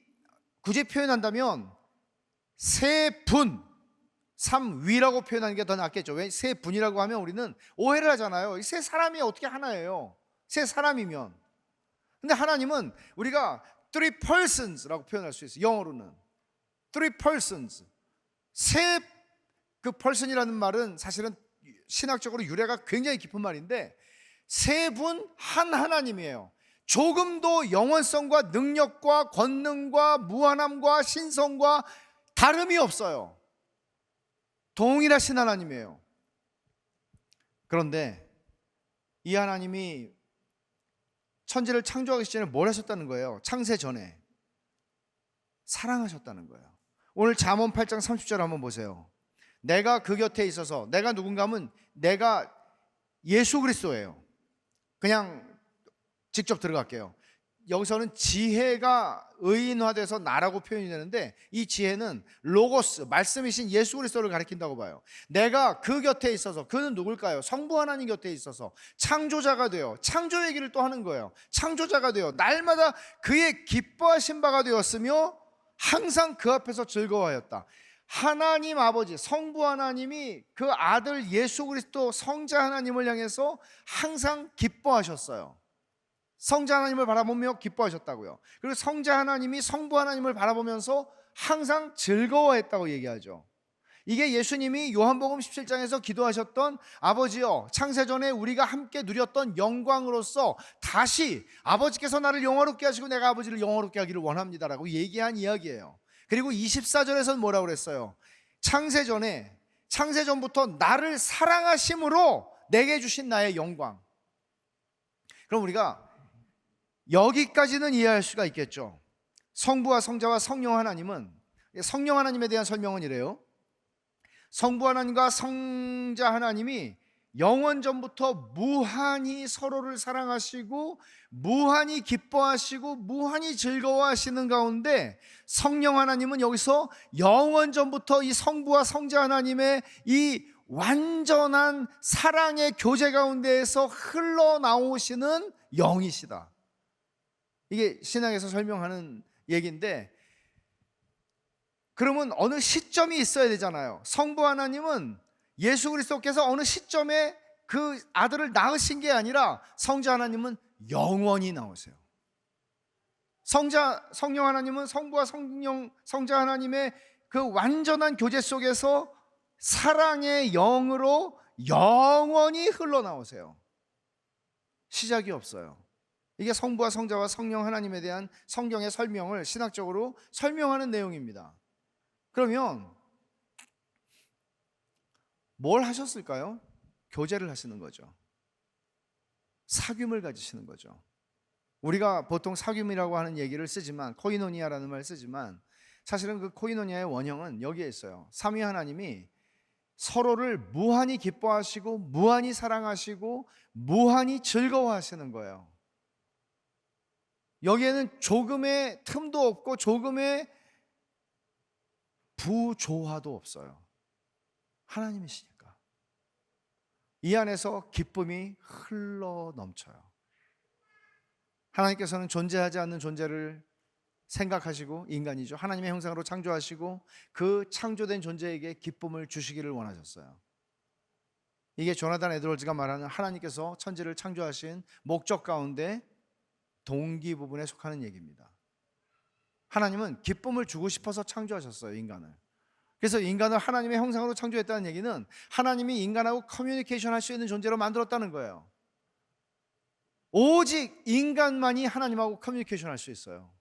굳이 표현한다면 세 분, 삼위라고 표현하는 게 더 낫겠죠. 왜 세 분이라고 하면 우리는 오해를 하잖아요. 세 사람이 어떻게 하나예요? 세 사람이면. 근데 하나님은 우리가 three persons라고 표현할 수 있어요. 영어로는 three persons. 세 그 person이라는 말은 사실은 신학적으로 유래가 굉장히 깊은 말인데 세 분 한 하나님이에요. 조금도 영원성과 능력과 권능과 무한함과 신성과 다름이 없어요. 동일하신 하나님이에요. 그런데 이 하나님이 천지를 창조하기 전에 뭘 하셨다는 거예요? 창세 전에 사랑하셨다는 거예요. 오늘 잠언 8장 30절 한번 보세요. 내가 그 곁에 있어서, 내가 누군가 하면 내가 예수 그리스도예요. 그냥 직접 들어갈게요. 여기서는 지혜가 의인화돼서 나라고 표현이 되는데 이 지혜는 로고스, 말씀이신 예수 그리스도를 가리킨다고 봐요. 내가 그 곁에 있어서, 그는 누굴까요? 성부 하나님 곁에 있어서 창조자가 되어, 창조 얘기를 또 하는 거예요. 창조자가 되어 날마다 그의 기뻐하신 바가 되었으며 항상 그 앞에서 즐거워하였다. 하나님 아버지 성부 하나님이 그 아들 예수 그리스도 성자 하나님을 향해서 항상 기뻐하셨어요. 성자 하나님을 바라보며 기뻐하셨다고요. 그리고 성자 하나님이 성부 하나님을 바라보면서 항상 즐거워했다고 얘기하죠. 이게 예수님이 요한복음 17장에서 기도하셨던 아버지여 창세전에 우리가 함께 누렸던 영광으로서 다시 아버지께서 나를 영화롭게 하시고 내가 아버지를 영화롭게 하기를 원합니다라고 얘기한 이야기예요. 그리고 24절에서는 뭐라고 그랬어요? 창세전부터 나를 사랑하심으로 내게 주신 나의 영광. 그럼 우리가 여기까지는 이해할 수가 있겠죠. 성부와 성자와 성령 하나님은, 성령 하나님에 대한 설명은 이래요. 성부 하나님과 성자 하나님이 영원전부터 무한히 서로를 사랑하시고 무한히 기뻐하시고 무한히 즐거워하시는 가운데 성령 하나님은 여기서 영원전부터 이 성부와 성자 하나님의 이 완전한 사랑의 교제 가운데에서 흘러나오시는 영이시다. 이게 신학에서 설명하는 얘기인데, 그러면 어느 시점이 있어야 되잖아요. 성부 하나님은 예수 그리스도께서 어느 시점에 그 아들을 낳으신 게 아니라 성자 하나님은 영원히 나오세요. 성령 하나님은 성부와 성자 하나님의 그 완전한 교제 속에서 사랑의 영으로 영원히 흘러나오세요. 시작이 없어요. 이게 성부와 성자와 성령 하나님에 대한 성경의 설명을 신학적으로 설명하는 내용입니다. 그러면 뭘 하셨을까요? 교제를 하시는 거죠. 사귐을 가지시는 거죠. 우리가 보통 사귐이라고 하는 얘기를 쓰지만, 코이노니아라는 말을 쓰지만, 사실은 그 코이노니아의 원형은 여기에 있어요. 삼위 하나님이 서로를 무한히 기뻐하시고 무한히 사랑하시고 무한히 즐거워하시는 거예요. 여기에는 조금의 틈도 없고 조금의 부조화도 없어요. 하나님이시니까 이 안에서 기쁨이 흘러 넘쳐요. 하나님께서는 존재하지 않는 존재를 생각하시고, 인간이죠, 하나님의 형상으로 창조하시고 그 창조된 존재에게 기쁨을 주시기를 원하셨어요. 이게 조나단 에드워즈가 말하는 하나님께서 천지를 창조하신 목적 가운데 동기 부분에 속하는 얘기입니다. 하나님은 기쁨을 주고 싶어서 창조하셨어요, 인간을. 그래서 인간을 하나님의 형상으로 창조했다는 얘기는 하나님이 인간하고 커뮤니케이션 할 수 있는 존재로 만들었다는 거예요. 오직 인간만이 하나님하고 커뮤니케이션 할 수 있어요.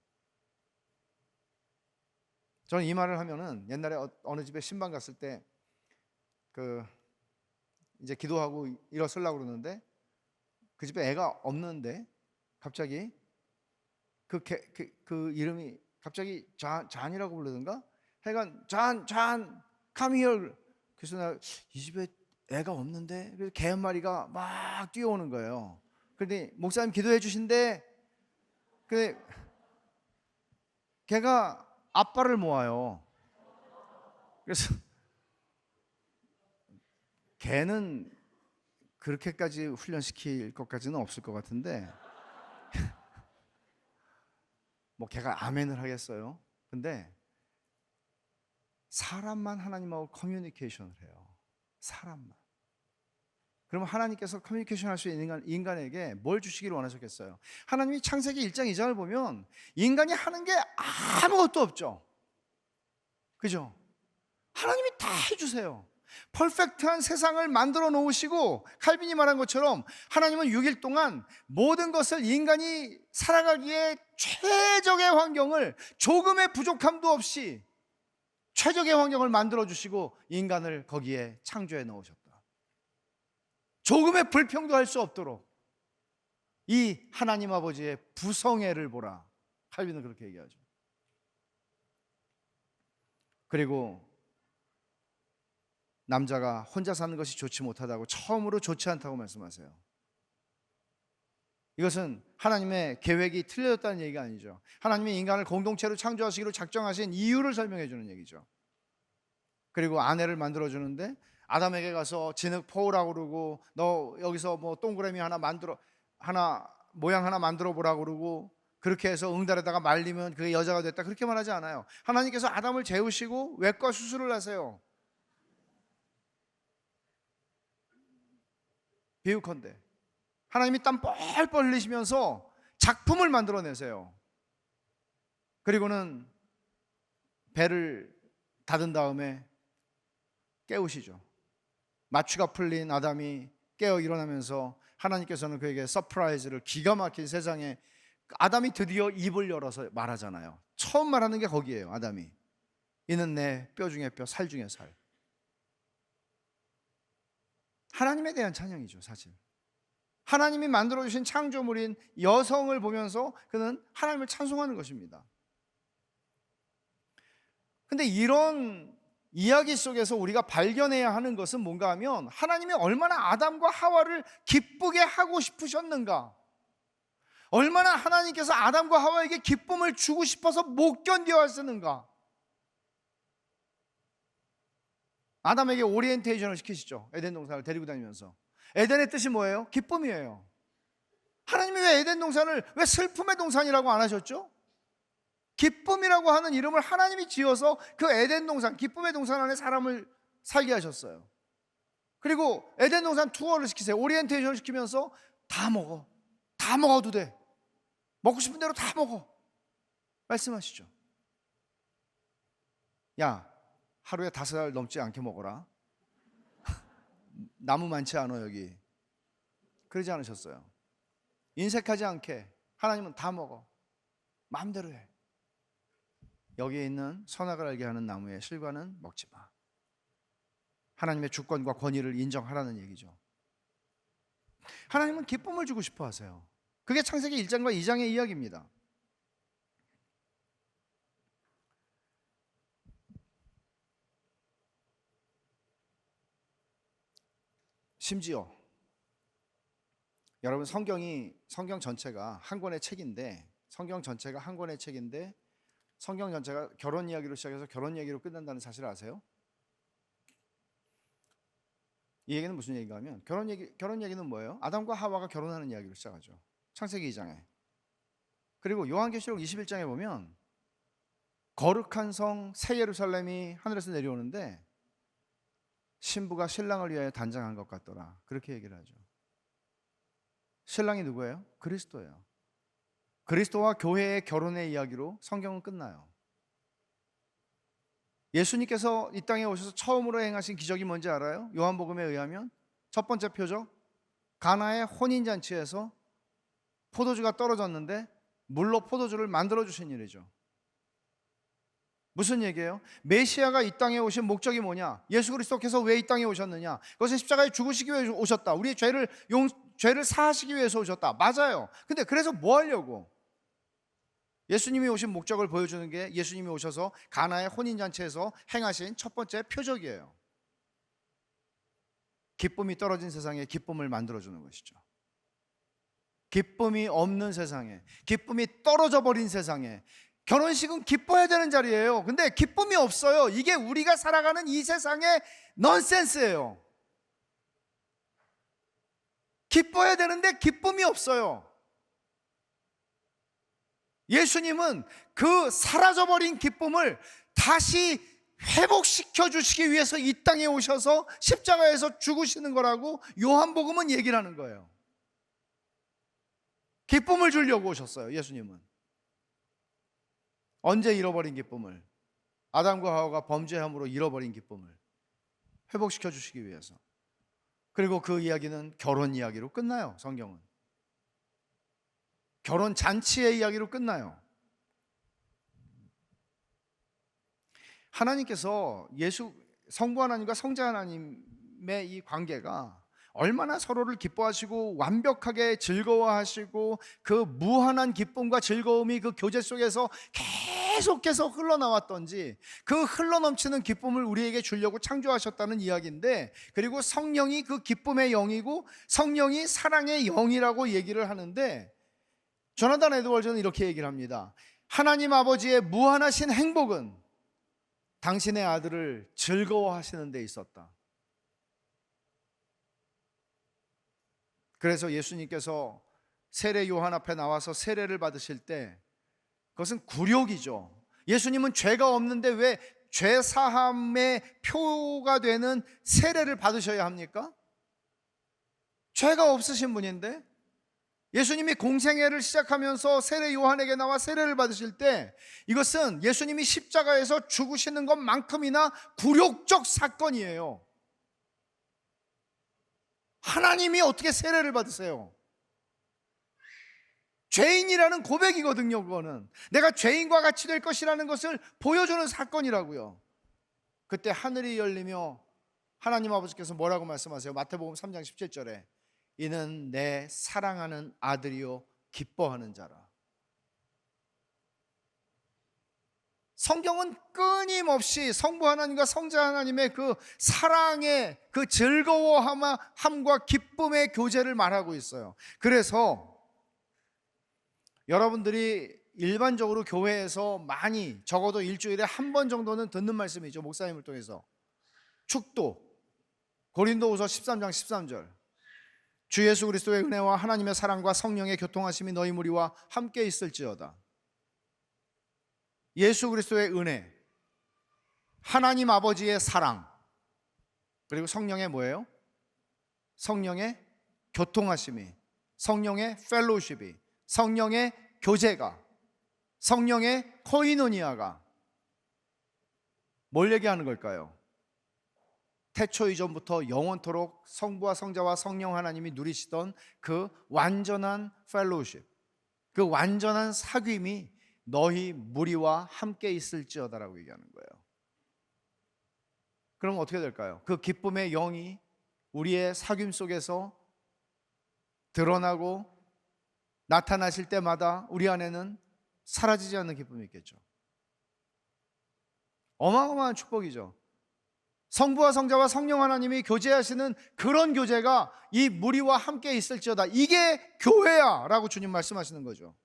저는 이 말을 하면은 옛날에 어느 집에 신방 갔을 때 이제 기도하고 일어서려고 그러는데 그 집에 애가 없는데 갑자기 그 이름이 갑자기 잔이라고 부르던가, 하여간 잔 come here. 그래서 나 이 집에 애가 없는데, 그래서 개 한 마리가 막 뛰어오는 거예요. 그런데 목사님 기도해 주신대. 근데 걔가 아빠를 모아요. 그래서 개는 그렇게까지 훈련시킬 것까지는 없을 것 같은데 뭐 걔가 아멘을 하겠어요. 근데 사람만 하나님하고 커뮤니케이션을 해요. 사람만. 그러면 하나님께서 커뮤니케이션 할 수 있는 인간에게 뭘 주시기를 원하셨겠어요? 하나님이 창세기 1장 2장을 보면 인간이 하는 게 아무것도 없죠. 그죠? 하나님이 다 해주세요. 퍼펙트한 세상을 만들어 놓으시고, 칼빈이 말한 것처럼 하나님은 6일 동안 모든 것을 인간이 살아가기에 최적의 환경을, 조금의 부족함도 없이 최적의 환경을 만들어 주시고 인간을 거기에 창조해 넣으셨다. 조금의 불평도 할 수 없도록 이 하나님 아버지의 부성애를 보라. 칼빈은 그렇게 얘기하죠. 그리고 남자가 혼자 사는 것이 좋지 못하다고, 처음으로 좋지 않다고 말씀하세요. 이것은 하나님의 계획이 틀려졌다는 얘기가 아니죠. 하나님이 인간을 공동체로 창조하시기로 작정하신 이유를 설명해 주는 얘기죠. 그리고 아내를 만들어 주는데 아담에게 가서 진흙 포우라고 그러고, 너 여기서 뭐 동그라미 하나 모양 하나 만들어 보라고 그러고, 그렇게 해서 응달에다가 말리면 그게 여자가 됐다, 그렇게 말하지 않아요. 하나님께서 아담을 재우시고 외과 수술을 하세요. 비유컨대 하나님이 땀 뻘뻘 흘리시면서 작품을 만들어내세요. 그리고는 배를 닫은 다음에 깨우시죠. 마취가 풀린 아담이 깨어 일어나면서 하나님께서는 그에게 서프라이즈를, 기가 막힌 세상에, 아담이 드디어 입을 열어서 말하잖아요. 처음 말하는 게 거기에요. 아담이, 이는 내 뼈 중에 뼈, 살 중에 살. 하나님에 대한 찬양이죠. 사실 하나님이 만들어주신 창조물인 여성을 보면서 그는 하나님을 찬송하는 것입니다. 근데 이런 이야기 속에서 우리가 발견해야 하는 것은 뭔가 하면, 하나님이 얼마나 아담과 하와를 기쁘게 하고 싶으셨는가, 얼마나 하나님께서 아담과 하와에게 기쁨을 주고 싶어서 못 견뎌 하시는가. 아담에게 오리엔테이션을 시키시죠. 에덴 동산을 데리고 다니면서. 에덴의 뜻이 뭐예요? 기쁨이에요. 하나님이 왜 에덴 동산을 왜 슬픔의 동산이라고 안 하셨죠? 기쁨이라고 하는 이름을 하나님이 지어서 그 에덴 동산, 기쁨의 동산 안에 사람을 살게 하셨어요. 그리고 에덴 동산 투어를 시키세요. 오리엔테이션을 시키면서 다 먹어, 다 먹어도 돼, 먹고 싶은 대로 다 먹어 말씀하시죠. 야, 하루에 5알 넘지 않게 먹어라. 나무 많지 않아 여기. 그러지 않으셨어요. 인색하지 않게 하나님은 다 먹어, 마음대로 해. 여기에 있는 선악을 알게 하는 나무의 실과는 먹지 마. 하나님의 주권과 권위를 인정하라는 얘기죠. 하나님은 기쁨을 주고 싶어 하세요. 그게 창세기 1장과 2장의 이야기입니다. 심지어 여러분, 성경 전체가 한 권의 책인데, 성경 전체가 결혼 이야기로 시작해서 결혼 이야기로 끝난다는 사실을 아세요? 이 얘기는 무슨 얘기인가 하면, 결혼 얘기는 뭐예요? 아담과 하와가 결혼하는 이야기로 시작하죠. 창세기 2장에. 그리고 요한계시록 21장에 보면 거룩한 성 새 예루살렘이 하늘에서 내려오는데 신부가 신랑을 위하여 단장한 것 같더라, 그렇게 얘기를 하죠. 신랑이 누구예요? 그리스도예요. 그리스도와 교회의 결혼의 이야기로 성경은 끝나요. 예수님께서 이 땅에 오셔서 처음으로 행하신 기적이 뭔지 알아요? 요한복음에 의하면 첫 번째 표적, 가나의 혼인잔치에서 포도주가 떨어졌는데 물로 포도주를 만들어 주신 일이죠. 무슨 얘기예요? 메시아가 이 땅에 오신 목적이 뭐냐? 예수 그리스도께서 왜 이 땅에 오셨느냐? 그것은 십자가에 죽으시기 위해 오셨다. 우리의 죄를 사하시기 위해서 오셨다. 맞아요. 근데 그래서 뭐 하려고? 예수님이 오신 목적을 보여주는 게 예수님이 오셔서 가나의 혼인잔치에서 행하신 첫 번째 표적이에요. 기쁨이 떨어진 세상에 기쁨을 만들어주는 것이죠. 기쁨이 없는 세상에, 기쁨이 떨어져 버린 세상에, 결혼식은 기뻐야 되는 자리예요. 근데 기쁨이 없어요. 이게 우리가 살아가는 이 세상의 넌센스예요. 기뻐야 되는데 기쁨이 없어요. 예수님은 그 사라져버린 기쁨을 다시 회복시켜 주시기 위해서 이 땅에 오셔서 십자가에서 죽으시는 거라고 요한복음은 얘기를 하는 거예요. 기쁨을 주려고 오셨어요. 예수님은 언제 잃어버린 기쁨을, 아담과 하와가 범죄함으로 잃어버린 기쁨을 회복시켜 주시기 위해서. 그리고 그 이야기는 결혼 이야기로 끝나요. 성경은 결혼 잔치의 이야기로 끝나요. 하나님께서 성부 하나님과 성자 하나님의 이 관계가 얼마나 서로를 기뻐하시고 완벽하게 즐거워하시고 그 무한한 기쁨과 즐거움이 그 교제 속에서 계속해서 흘러나왔던지, 그 흘러넘치는 기쁨을 우리에게 주려고 창조하셨다는 이야기인데, 그리고 성령이 그 기쁨의 영이고 성령이 사랑의 영이라고 얘기를 하는데, 조나단 에드워즈는 이렇게 얘기를 합니다. 하나님 아버지의 무한하신 행복은 당신의 아들을 즐거워하시는 데 있었다. 그래서 예수님께서 세례 요한 앞에 나와서 세례를 받으실 때 그것은 굴욕이죠. 예수님은 죄가 없는데 왜 죄 사함의 표가 되는 세례를 받으셔야 합니까? 죄가 없으신 분인데 예수님이 공생애를 시작하면서 세례 요한에게 나와 세례를 받으실 때 이것은 예수님이 십자가에서 죽으시는 것만큼이나 굴욕적 사건이에요. 하나님이 어떻게 세례를 받으세요? 죄인이라는 고백이거든요. 그거는 내가 죄인과 같이 될 것이라는 것을 보여주는 사건이라고요. 그때 하늘이 열리며 하나님 아버지께서 뭐라고 말씀하세요? 마태복음 3장 17절에 이는 내 사랑하는 아들이요 기뻐하는 자라. 성경은 끊임없이 성부 하나님과 성자 하나님의 그 사랑의 그 즐거워함과 기쁨의 교제를 말하고 있어요. 그래서 여러분들이 일반적으로 교회에서 많이 적어도 일주일에 한 번 정도는 듣는 말씀이죠. 목사님을 통해서 축도 고린도후서 13장 13절 주 예수 그리스도의 은혜와 하나님의 사랑과 성령의 교통하심이 너희 무리와 함께 있을지어다. 예수 그리스도의 은혜, 하나님 아버지의 사랑, 그리고 성령의 뭐예요? 성령의 교통하심이, 성령의 펠로우십이, 성령의 교제가, 성령의 코이노니아가 뭘 얘기하는 걸까요? 태초 이전부터 영원토록 성부와 성자와 성령 하나님이 누리시던 그 완전한 펠로우십, 그 완전한 사귐이 너희 무리와 함께 있을지어다라고 얘기하는 거예요. 그럼 어떻게 될까요? 그 기쁨의 영이 우리의 사귐 속에서 드러나고 나타나실 때마다 우리 안에는 사라지지 않는 기쁨이 있겠죠. 어마어마한 축복이죠. 성부와 성자와 성령 하나님이 교제하시는 그런 교제가 이 무리와 함께 있을지어다. 이게 교회야 라고 주님 말씀하시는 거죠.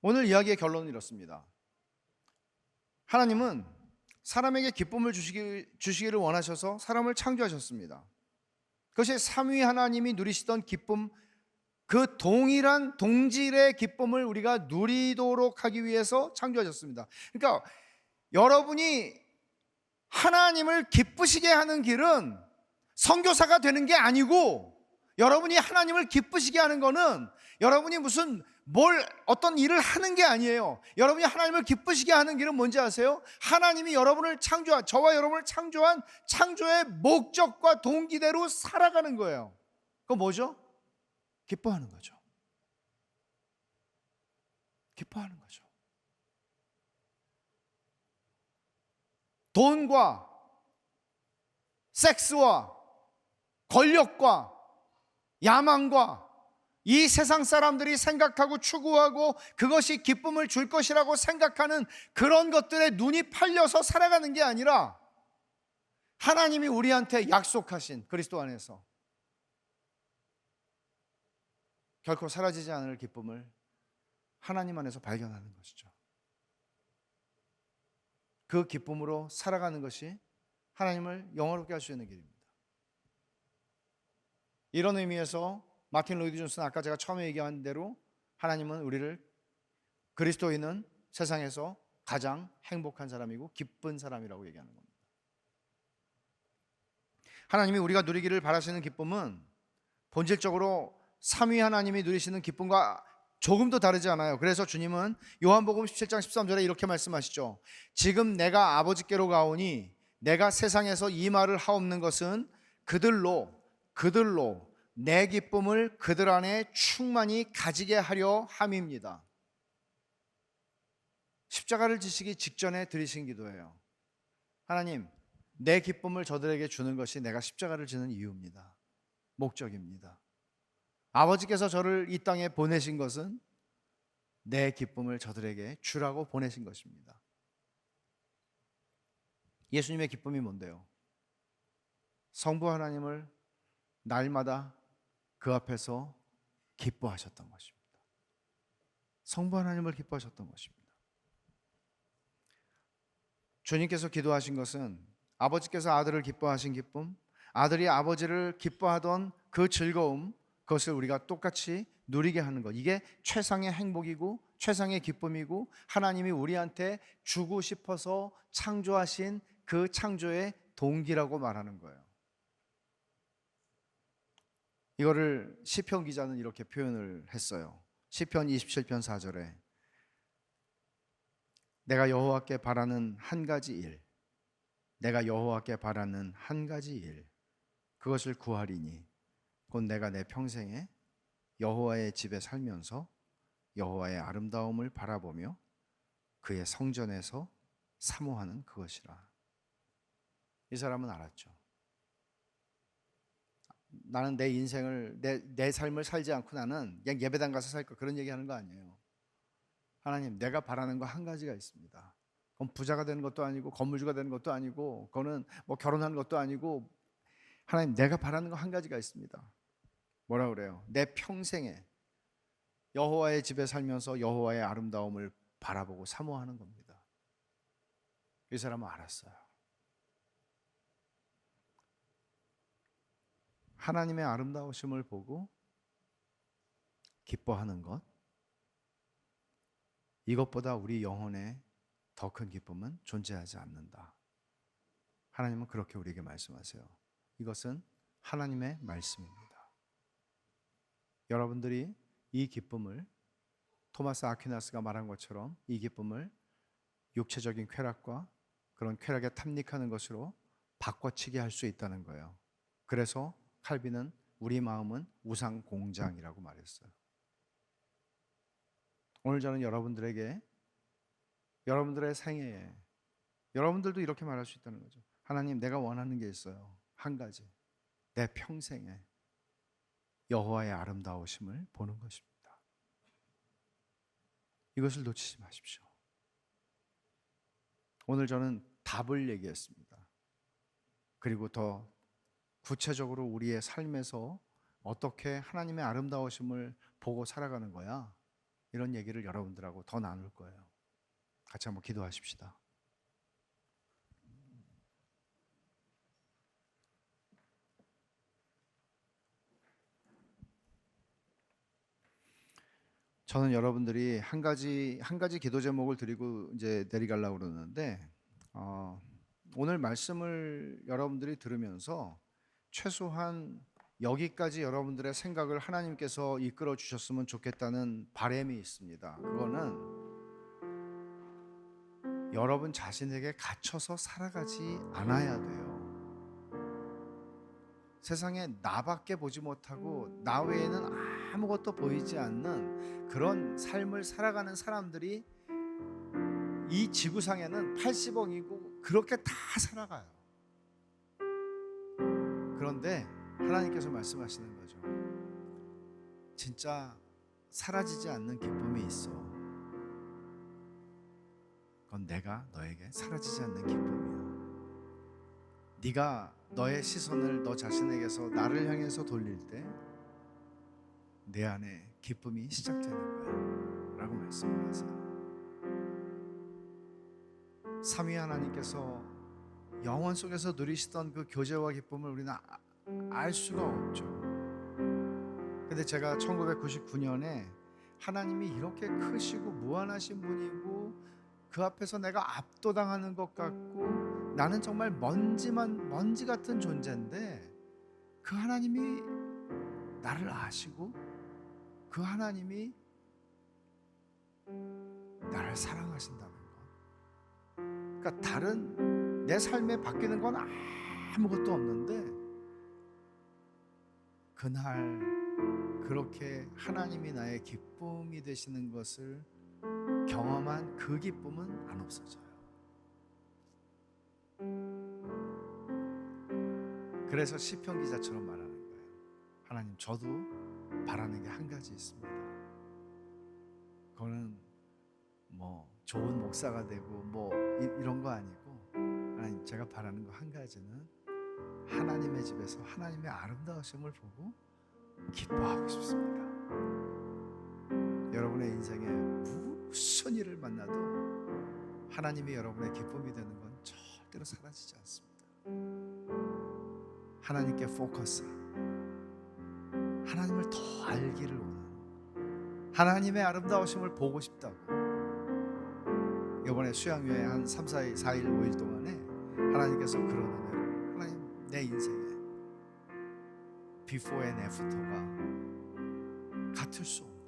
오늘 이야기의 결론은 이렇습니다. 하나님은 사람에게 기쁨을 주시기를 원하셔서 사람을 창조하셨습니다. 그것이 삼위 하나님이 누리시던 기쁨, 그 동일한 동질의 기쁨을 우리가 누리도록 하기 위해서 창조하셨습니다. 그러니까 여러분이 하나님을 기쁘시게 하는 길은 선교사가 되는 게 아니고, 여러분이 하나님을 기쁘시게 하는 거는 여러분이 무슨 어떤 일을 하는 게 아니에요. 여러분이 하나님을 기쁘시게 하는 길은 뭔지 아세요? 하나님이 여러분을 저와 여러분을 창조한 창조의 목적과 동기대로 살아가는 거예요. 그거 뭐죠? 기뻐하는 거죠. 기뻐하는 거죠. 돈과 섹스와 권력과 야망과 이 세상 사람들이 생각하고 추구하고 그것이 기쁨을 줄 것이라고 생각하는 그런 것들에 눈이 팔려서 살아가는 게 아니라 하나님이 우리한테 약속하신 그리스도 안에서 결코 사라지지 않을 기쁨을 하나님 안에서 발견하는 것이죠. 그 기쁨으로 살아가는 것이 하나님을 영화롭게 할 수 있는 길입니다. 이런 의미에서 마틴 로이드 존스는 아까 제가 처음에 얘기한 대로 하나님은 우리를 그리스도인은 세상에서 가장 행복한 사람이고 기쁜 사람이라고 얘기하는 겁니다. 하나님이 우리가 누리기를 바라시는 기쁨은 본질적으로 삼위 하나님이 누리시는 기쁨과 조금도 다르지 않아요. 그래서 주님은 요한복음 17장 13절에 이렇게 말씀하시죠. 지금 내가 아버지께로 가오니 내가 세상에서 이 말을 하옵는 것은 그들로 내 기쁨을 그들 안에 충만히 가지게 하려 함입니다. 십자가를 지시기 직전에 드리신 기도예요. 하나님, 내 기쁨을 저들에게 주는 것이 내가 십자가를 지는 이유입니다. 목적입니다. 아버지께서 저를 이 땅에 보내신 것은 내 기쁨을 저들에게 주라고 보내신 것입니다. 예수님의 기쁨이 뭔데요? 성부 하나님을 날마다 그 앞에서 기뻐하셨던 것입니다. 성부 하나님을 기뻐하셨던 것입니다. 주님께서 기도하신 것은 아버지께서 아들을 기뻐하신 기쁨, 아들이 아버지를 기뻐하던 그 즐거움, 그것을 우리가 똑같이 누리게 하는 것, 이게 최상의 행복이고 최상의 기쁨이고 하나님이 우리한테 주고 싶어서 창조하신 그 창조의 동기라고 말하는 거예요. 이거를 시편 기자는 이렇게 표현을 했어요. 시편 27편 4절에 내가 여호와께 바라는 한 가지 일, 내가 여호와께 바라는 한 가지 일, 그것을 구하리니 곧 내가 내 평생에 여호와의 집에 살면서 여호와의 아름다움을 바라보며 그의 성전에서 사모하는 그것이라. 이 사람은 알았죠. 나는 내 인생을 내 삶을 살지 않고 나는 그냥 예배당 가서 살 거, 그런 얘기하는 거 아니에요. 하나님, 내가 바라는 거 한 가지가 있습니다. 그건 부자가 되는 것도 아니고 건물주가 되는 것도 아니고 그거는 뭐 결혼하는 것도 아니고, 하나님, 내가 바라는 거 한 가지가 있습니다. 뭐라 그래요? 내 평생에 여호와의 집에 살면서 여호와의 아름다움을 바라보고 사모하는 겁니다. 이 사람은 알았어요. 하나님의 아름다우심을 보고 기뻐하는 것, 이것보다 우리 영혼에 더 큰 기쁨은 존재하지 않는다. 하나님은 그렇게 우리에게 말씀하세요. 이것은 하나님의 말씀입니다. 여러분들이 이 기쁨을, 토마스 아퀴나스가 말한 것처럼 이 기쁨을 육체적인 쾌락과 그런 쾌락에 탐닉하는 것으로 바꿔치기 할 수 있다는 거예요. 그래서 칼빈은 우리 마음은 우상 공장이라고 말했어요. 오늘 저는 여러분들에게, 여러분들의 생애에 여러분들도 이렇게 말할 수 있다는 거죠. 하나님, 내가 원하는 게 있어요. 한 가지. 내 평생에 여호와의 아름다우심을 보는 것입니다. 이것을 놓치지 마십시오. 오늘 저는 답을 얘기했습니다. 그리고 더 구체적으로 우리의 삶에서 어떻게 하나님의 아름다우심을 보고 살아가는 거야, 이런 얘기를 여러분들하고 더 나눌 거예요. 같이 한번 기도하십시다. 저는 여러분들이 한 가지 기도 제목을 드리고 이제 내려가려고 그러는데, 오늘 말씀을 여러분들이 들으면서 최소한 여기까지 여러분들의 생각을 하나님께서 이끌어 주셨으면 좋겠다는 바람이 있습니다. 그거는 여러분 자신에게 갇혀서 살아가지 않아야 돼요. 세상에 나밖에 보지 못하고 나 외에는 아무것도 보이지 않는 그런 삶을 살아가는 사람들이 이 지구상에는 80억이고 그렇게 다 살아가요. 그런데 하나님께서 말씀하시는 거죠. 진짜 사라지지 않는 기쁨이 있어. 그건 내가 너에게 사라지지 않는 기쁨이야. 네가 너의 시선을 너 자신에게서 나를 향해서 돌릴 때 내 안에 기쁨이 시작되는 거야 라고 말씀을 하세요. 삼위 하나님께서 영원 속에서 누리시던 그 교제와 기쁨을 우리는 알 수가 없죠. 근데 제가 1999년에 하나님이 이렇게 크시고 무한하신 분이고 그 앞에서 내가 압도당하는 것 같고 나는 정말 먼지 같은 존재인데 그 하나님이 나를 아시고 그 하나님이 나를 사랑하신다는 것. 그러니까 다른 내 삶에 바뀌는 건 아무것도 없는데 그날 그렇게 하나님이 나의 기쁨이 되시는 것을 경험한 그 기쁨은 안 없어져요. 그래서 시편 기자처럼 말하는 거예요. 하나님, 저도 바라는 게 한 가지 있습니다. 그거는 뭐 좋은 목사가 되고 뭐 이런 거 아니고, 하나님, 제가 바라는 거 한 가지는 하나님의 집에서 하나님의 아름다우심을 보고 기뻐하고 싶습니다. 여러분의 인생에 무슨 일을 만나도 하나님이 여러분의 기쁨이 되는 건 절대로 사라지지 않습니다. 하나님께 포커스, 하나님을 더 알기를 원하는, 하나님의 아름다우심을 보고 싶다고. 이번에 수양회에 한 3, 4일, 4일, 5일 동안에 하나님께서 그런 은혜를, 하나님 내 인생에 비포 앤 애프터가 같을 수 없는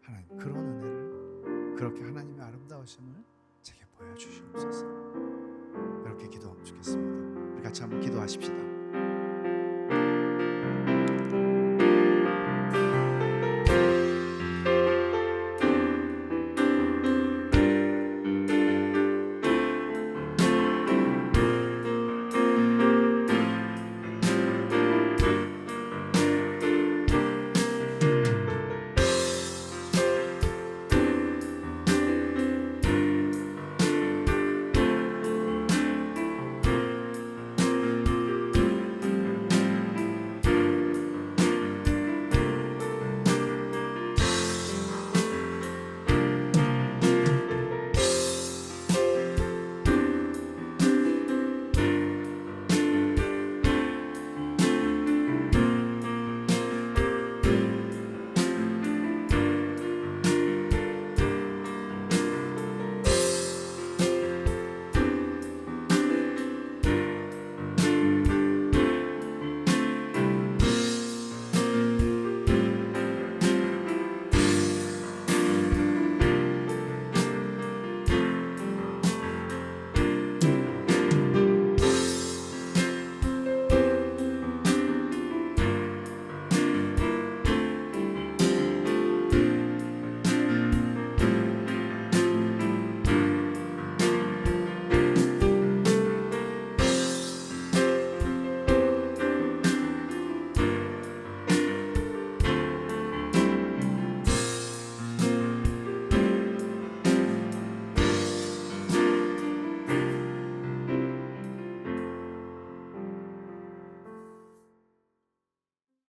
하나님, 그런 은혜를, 그렇게 하나님의 아름다우심을 제게 보여주시옵소서. 그렇게 기도하면 좋겠습니다. 우리 같이 한번 기도하십시다.